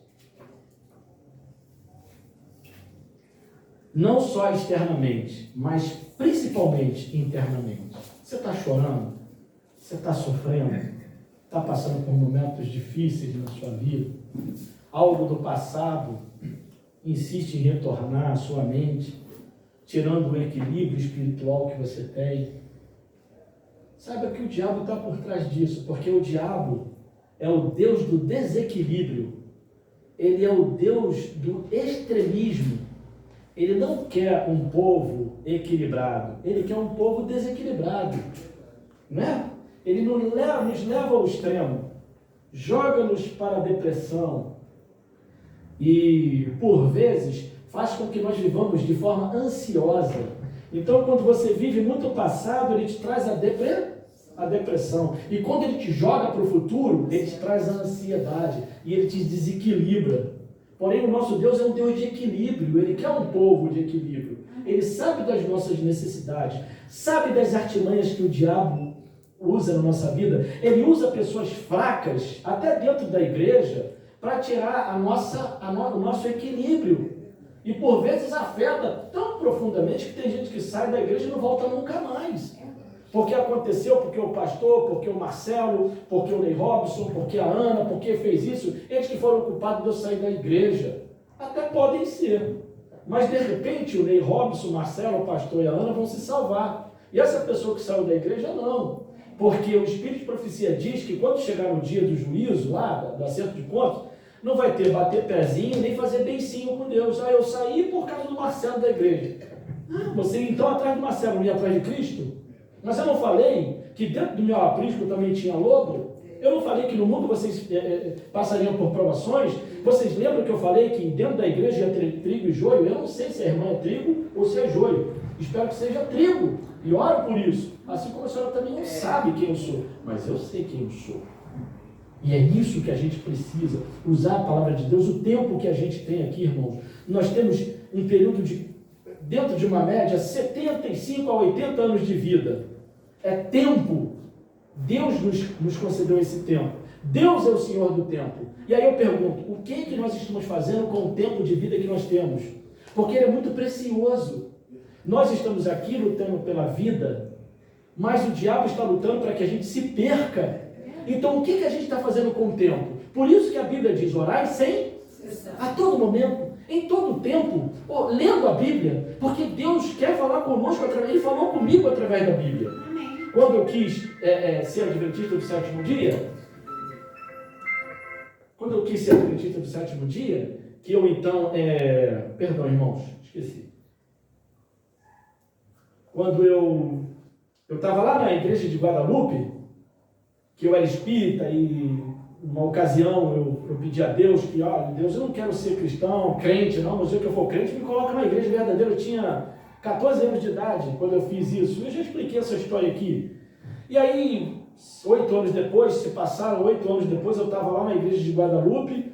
Não só externamente, mas principalmente internamente. Você está chorando? Você está sofrendo? Está passando por momentos difíceis na sua vida? Algo do passado insiste em retornar à sua mente, tirando o equilíbrio espiritual que você tem. Saiba que o diabo está por trás disso, porque o diabo é o Deus do desequilíbrio. Ele é o Deus do extremismo. Ele não quer um povo equilibrado, ele quer um povo desequilibrado, né? Ele nos leva ao extremo, joga-nos para a depressão e, por vezes, faz com que nós vivamos de forma ansiosa. Então, quando você vive muito passado, ele te traz a depressão. E quando ele te joga para o futuro, ele te traz a ansiedade e ele te desequilibra. Porém, o nosso Deus é um Deus de equilíbrio, Ele quer um povo de equilíbrio. Ele sabe das nossas necessidades, sabe das artimanhas que o diabo usa na nossa vida. Ele usa pessoas fracas, até dentro da igreja, para tirar o nosso equilíbrio. E por vezes afeta tão profundamente que tem gente que sai da igreja e não volta nunca mais. Porque aconteceu, porque o pastor, porque o Marcelo, porque o Ney Robson, porque a Ana, porque fez isso, eles que foram culpados de eu sair da igreja. Até podem ser. Mas de repente o Ney Robson, o Marcelo, o pastor e a Ana vão se salvar. E essa pessoa que saiu da igreja não. Porque o Espírito de Profecia diz que quando chegar no dia do juízo, lá, do acerto de contas, não vai ter bater pezinho, nem fazer beicinho com Deus. Ah, eu saí por causa do Marcelo da igreja. Ah, você então atrás do Marcelo, não ia atrás de Cristo? Mas eu não falei que dentro do meu aprisco também tinha lodo? Eu não falei que no mundo vocês passariam por provações? Vocês lembram que eu falei que dentro da igreja ia ter trigo e joio? Eu não sei se a irmã é trigo ou se é joio. Espero que seja trigo. E oro por isso. Assim como a senhora também não sabe quem eu sou. Mas eu sei quem eu sou. E é isso que a gente precisa. Usar a palavra de Deus. O tempo que a gente tem aqui, irmãos. Nós temos um período dentro de uma média, 75 a 80 anos de vida. É tempo. Deus nos concedeu esse tempo. Deus é o Senhor do tempo. E aí eu pergunto, o que nós estamos fazendo com o tempo de vida que nós temos? Porque ele é muito precioso. Nós estamos aqui lutando pela vida, mas o diabo está lutando para que a gente se perca. Então o que a gente está fazendo com o tempo? Por isso que a Bíblia diz, orai sem a todo momento. Em todo o tempo, lendo a Bíblia, porque Deus quer falar conosco, Ele falou comigo através da Bíblia. Amém. Quando eu quis ser adventista do sétimo dia, que eu então, perdão irmãos, esqueci. Quando eu estava lá na igreja de Guadalupe, que eu era espírita e numa ocasião eu pedi a Deus que, olha, Deus, eu não quero ser cristão, crente, não, mas eu que eu for crente, me coloca na igreja verdadeira. Eu tinha 14 anos de idade quando eu fiz isso. Eu já expliquei essa história aqui. E aí, 8 anos depois, se passaram 8 anos depois, eu estava lá na igreja de Guadalupe,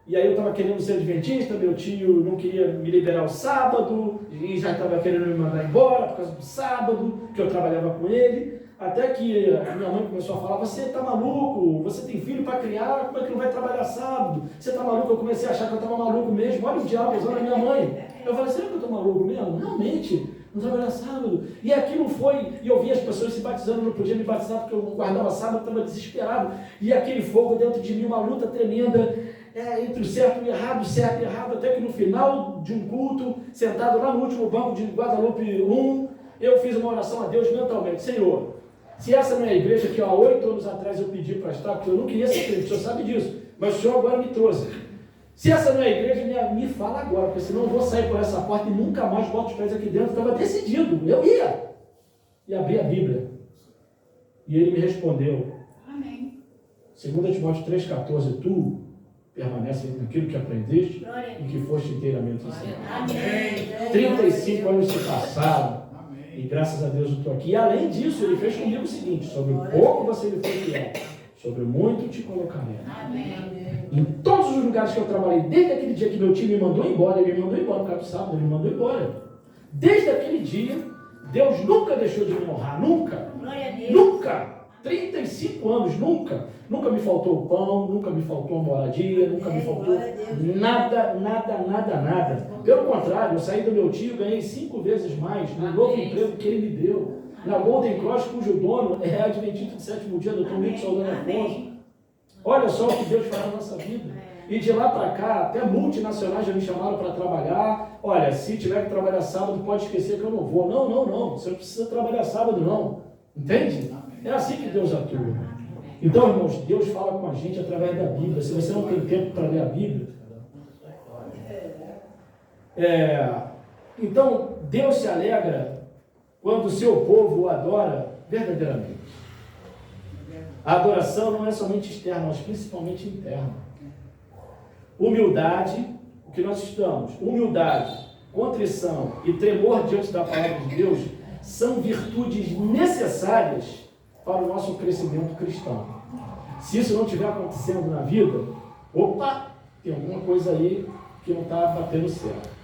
e aí eu estava querendo ser adventista, meu tio não queria me liberar o sábado, e já estava querendo me mandar embora por causa do sábado, que eu trabalhava com ele. Até que a minha mãe começou a falar, você está maluco, você tem filho para criar, como é que não vai trabalhar sábado? Você está maluco? Eu comecei a achar que eu estava maluco mesmo, olha o diabo usando a minha mãe. Eu falei, será que eu estou maluco mesmo? Realmente, Vamos trabalhar sábado. E aquilo foi, e eu vi as pessoas se batizando, não podia me batizar porque eu não guardava sábado, estava desesperado. E aquele fogo dentro de mim, uma luta tremenda, entre o certo e o errado, até que no final de um culto, sentado lá no último banco de Guadalupe 1, eu fiz uma oração a Deus mentalmente: Senhor, se essa não é a igreja que há 8 anos atrás eu pedi para estar, porque eu não queria ser crente, o Senhor sabe disso, mas o Senhor agora me trouxe. Se essa não é a igreja, me fala agora, porque senão eu vou sair por essa porta e nunca mais boto os pés aqui dentro. Estava decidido, eu ia. E abri a Bíblia. E ele me respondeu. Amém. 2 Timóteo 3,14, tu permanece naquilo que aprendeste Glória a e que foste inteiramente ensinado. Amém. 35 anos se passaram. E Amém. graças a Deus eu estou aqui. E além disso, ele fez comigo o seguinte: sobre o pouco você lhe foi fiel, sobre o muito te colocarei. Amém. Em todos os lugares que eu trabalhei, desde aquele dia que meu time me mandou embora, ele me mandou embora no cabo sábado, ele me mandou embora. Desde aquele dia, Deus nunca deixou de me honrar, nunca. Glória a Deus. Nunca. 35 anos, nunca. Nunca me faltou o pão, nunca me faltou a moradia, nunca me faltou nada. Pelo contrário, eu saí do meu tio, ganhei 5 vezes mais no novo emprego que ele me deu. Na Golden Cross, cujo dono é adventista do sétimo dia, Dr. Milton Saldanha Afonso. Olha só o que Deus faz na nossa vida. E de lá para cá, até multinacionais já me chamaram para trabalhar. Olha, se tiver que trabalhar sábado, pode esquecer que eu não vou. Não. Você não precisa trabalhar sábado, não. Entende? É assim que Deus atua. Então, irmãos, Deus fala com a gente através da Bíblia. Se você não tem tempo para ler a Bíblia, então Deus se alegra quando o seu povo o adora verdadeiramente. A adoração não é somente externa, mas principalmente interna. Humildade, o que nós estamos? Humildade, contrição e tremor diante da palavra de Deus são virtudes necessárias para o nosso crescimento cristão. Se isso não estiver acontecendo na vida, tem alguma coisa aí que não está batendo certo.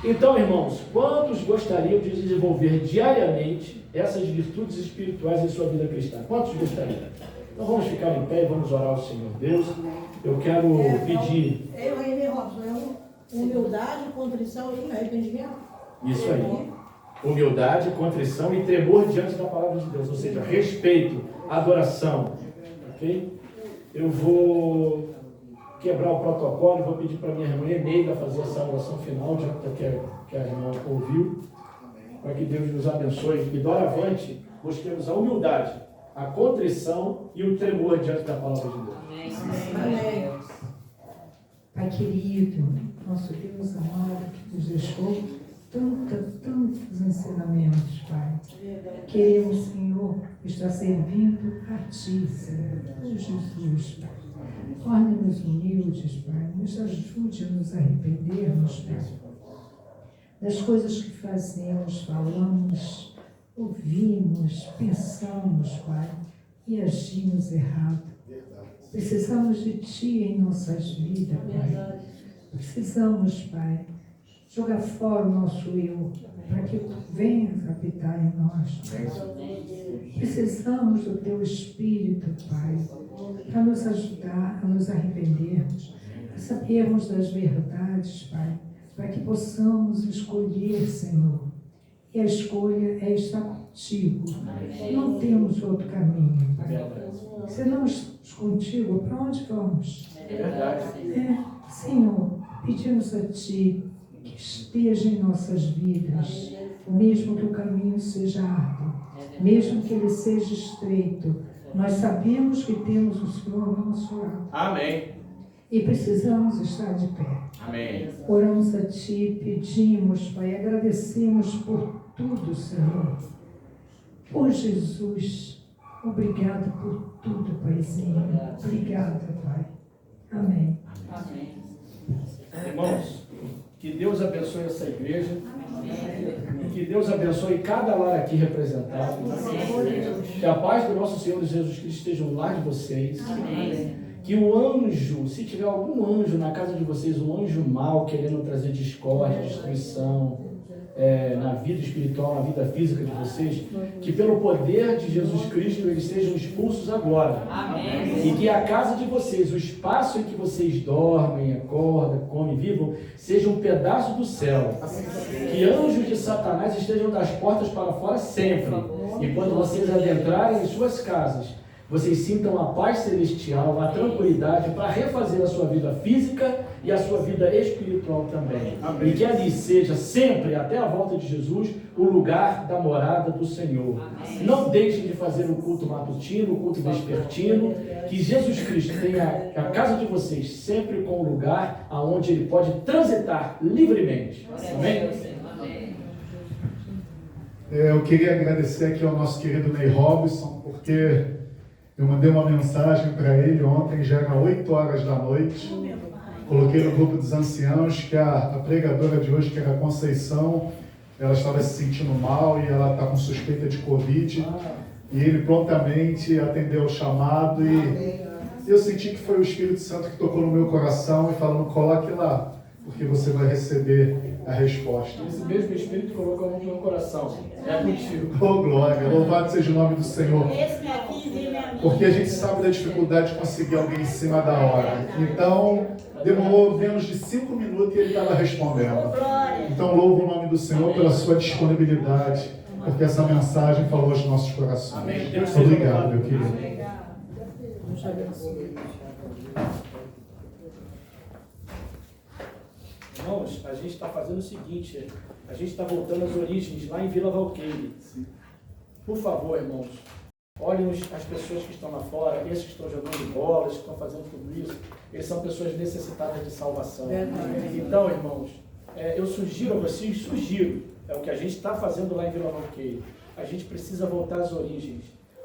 Então, irmãos, quantos gostariam de desenvolver diariamente essas virtudes espirituais em sua vida cristã? Quantos gostariam? Então vamos ficar em pé e vamos orar ao Senhor Deus. Eu quero pedir... Humildade, contrição e arrependimento. Isso aí. Humildade, contrição e tremor diante da palavra de Deus. Ou seja, respeito, adoração. Ok? Eu vou quebrar o protocolo e vou pedir para minha irmã Eneida fazer essa oração final, já que a irmã ouviu, para que Deus nos abençoe. E doravante, busquemos a humildade, a contrição e o tremor diante da palavra de Deus. Amém. Pai querido, nosso Deus amado, que nos deixou tantos ensinamentos, Pai. Queremos, Senhor, estar servindo a Ti, Senhor, por Jesus, Pai. Torne-nos humildes, Pai. Nos ajude a nos arrependermos, Pai, das coisas que fazemos, falamos, ouvimos, pensamos, Pai, e agimos errado. Precisamos de Ti em nossas vidas, Pai. Precisamos, Pai, jogar fora o nosso eu, para que Tu venhas habitar em nós, Pai. Precisamos do Teu Espírito, Pai, para nos ajudar a nos arrependermos, a sabermos das verdades, Pai, para que possamos escolher, Senhor. E a escolha é estar contigo. Não temos outro caminho, Pai. Se não estamos contigo, para onde vamos? É verdade. Senhor, pedimos a Ti que esteja em nossas vidas, mesmo que o caminho seja árduo, mesmo que ele seja estreito, nós sabemos que temos o Senhor ao nosso lado. Amém. E precisamos estar de pé. Amém. Oramos a Ti, pedimos, Pai, agradecemos por tudo, Senhor. Por Jesus. Obrigado por tudo, Paizinho. Obrigada, Pai. Amém. Amém. Irmãos, que Deus abençoe essa igreja. E que Deus abençoe cada lar aqui representado. Que a paz do nosso Senhor Jesus Cristo esteja no lar de vocês. Que o anjo, se tiver algum anjo na casa de vocês, um anjo mau querendo trazer discórdia, destruição, na vida espiritual, na vida física de vocês, que pelo poder de Jesus Cristo eles sejam expulsos agora. Amém. E que a casa de vocês, o espaço em que vocês dormem, acordam, comem, vivam, seja um pedaço do céu. Que anjos de Satanás estejam das portas para fora sempre. E quando vocês adentrarem em suas casas, vocês sintam a paz celestial, a tranquilidade para refazer a sua vida física e a sua vida espiritual também. Amém. E que ali seja sempre, até a volta de Jesus, o lugar da morada do Senhor. Amém. Não deixem de fazer o culto matutino, o culto vespertino. Que Jesus Cristo tenha a casa de vocês sempre com um lugar aonde Ele pode transitar livremente. Amém? Eu queria agradecer aqui ao nosso querido Ney Robson, porque eu mandei uma mensagem para ele ontem, já era 8 horas da noite. Coloquei no grupo dos anciãos que a pregadora de hoje, que era a Conceição, ela estava se sentindo mal e ela está com suspeita de Covid. E ele prontamente atendeu o chamado e eu senti que foi o Espírito Santo que tocou no meu coração e falando, coloque lá, porque você vai receber a resposta. Esse mesmo Espírito colocou no meu coração. É contigo. Oh, glória! Louvado seja o nome do Senhor. Esse minha filha, minha amiga. Porque a gente sabe da dificuldade de conseguir alguém em cima da hora. Então, demorou menos de 5 minutos e ele estava respondendo. Glória. Então, louvo o nome do Senhor pela sua disponibilidade, porque essa mensagem falou aos nossos corações. Amém. Deus seja Obrigado, louvado. meu querido. Deus te abençoe. Irmãos, a gente está fazendo o seguinte, a gente está voltando às origens lá em Vila Valqueire. Por favor, irmãos, olhem as pessoas que estão lá fora, esses que estão jogando bolas, que estão fazendo tudo isso, eles são pessoas necessitadas de salvação. Então, irmãos, eu sugiro a vocês, é o que a gente está fazendo lá em Vila Valqueire. A gente precisa voltar às origens.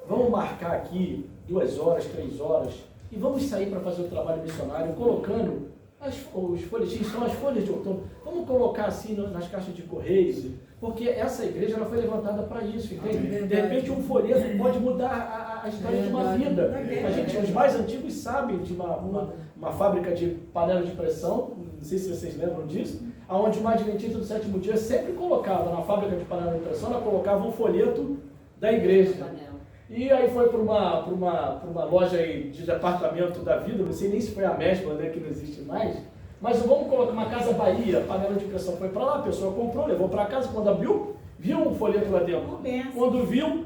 Vamos marcar aqui 2 horas, 3 horas, e vamos sair para fazer o trabalho missionário, colocando os folhetins, são as folhas de outono. Vamos colocar assim nas caixas de correios, porque essa igreja ela foi levantada para isso, entende? De repente um folheto pode mudar a história de uma vida. A gente, os mais antigos sabem de uma fábrica de panela de pressão, não sei se vocês lembram disso, onde uma adventista do 7º dia sempre colocava na fábrica de panela de pressão, ela colocava um folheto da igreja. E aí foi para uma loja aí de departamento da vida, não sei nem se foi a mesma, né, que não existe mais, mas vamos colocar uma Casa Bahia, panela de pressão, foi para lá, a pessoa comprou, levou para casa, quando abriu, viu um folheto lá dentro. Quando viu,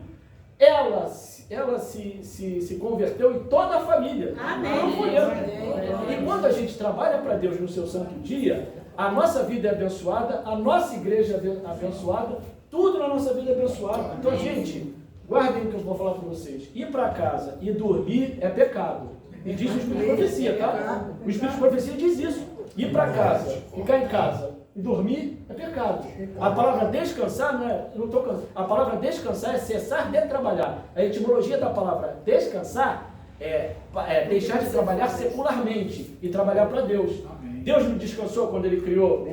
ela se converteu e toda a família. Amém. Um folheto. E quando a gente trabalha para Deus no seu santo dia, a nossa vida é abençoada, a nossa igreja é abençoada, tudo na nossa vida é abençoado. Então, gente, guardem o que eu vou falar para vocês. Ir para casa e dormir é pecado. E diz o Espírito de Profecia, tá? O Espírito de Profecia diz isso. Ir para casa, ficar em casa e dormir é pecado. A palavra descansar não é... Não tô cansado. A palavra descansar é cessar de trabalhar. A etimologia da palavra descansar é deixar de trabalhar secularmente e trabalhar para Deus. Deus não descansou quando Ele criou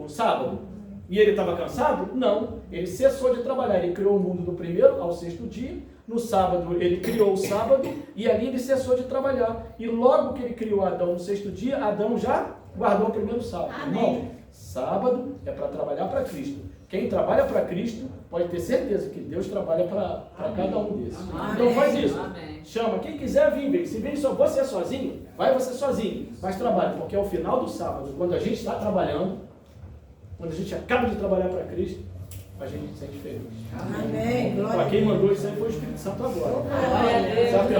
o sábado? E ele estava cansado? Não. Ele cessou de trabalhar. Ele criou o mundo do 1º ao 6º dia. No sábado, ele criou o sábado e ali ele cessou de trabalhar. E logo que ele criou Adão no 6º dia, Adão já guardou o 1º sábado. Amém. Irmão, sábado é para trabalhar para Cristo. Quem trabalha para Cristo pode ter certeza que Deus trabalha para cada um desses. Amém. Então faz isso. Amém. Chama. Quem quiser vir, vem. Se vem só você sozinho, vai você sozinho. Mas trabalhe, porque ao final do sábado, quando a gente está trabalhando, quando a gente acaba de trabalhar para Cristo, a gente se sente feliz. Amém. Glória Para a quem Deus. mandou isso aí foi o Espírito Santo agora. Glória a Deus. Sabe,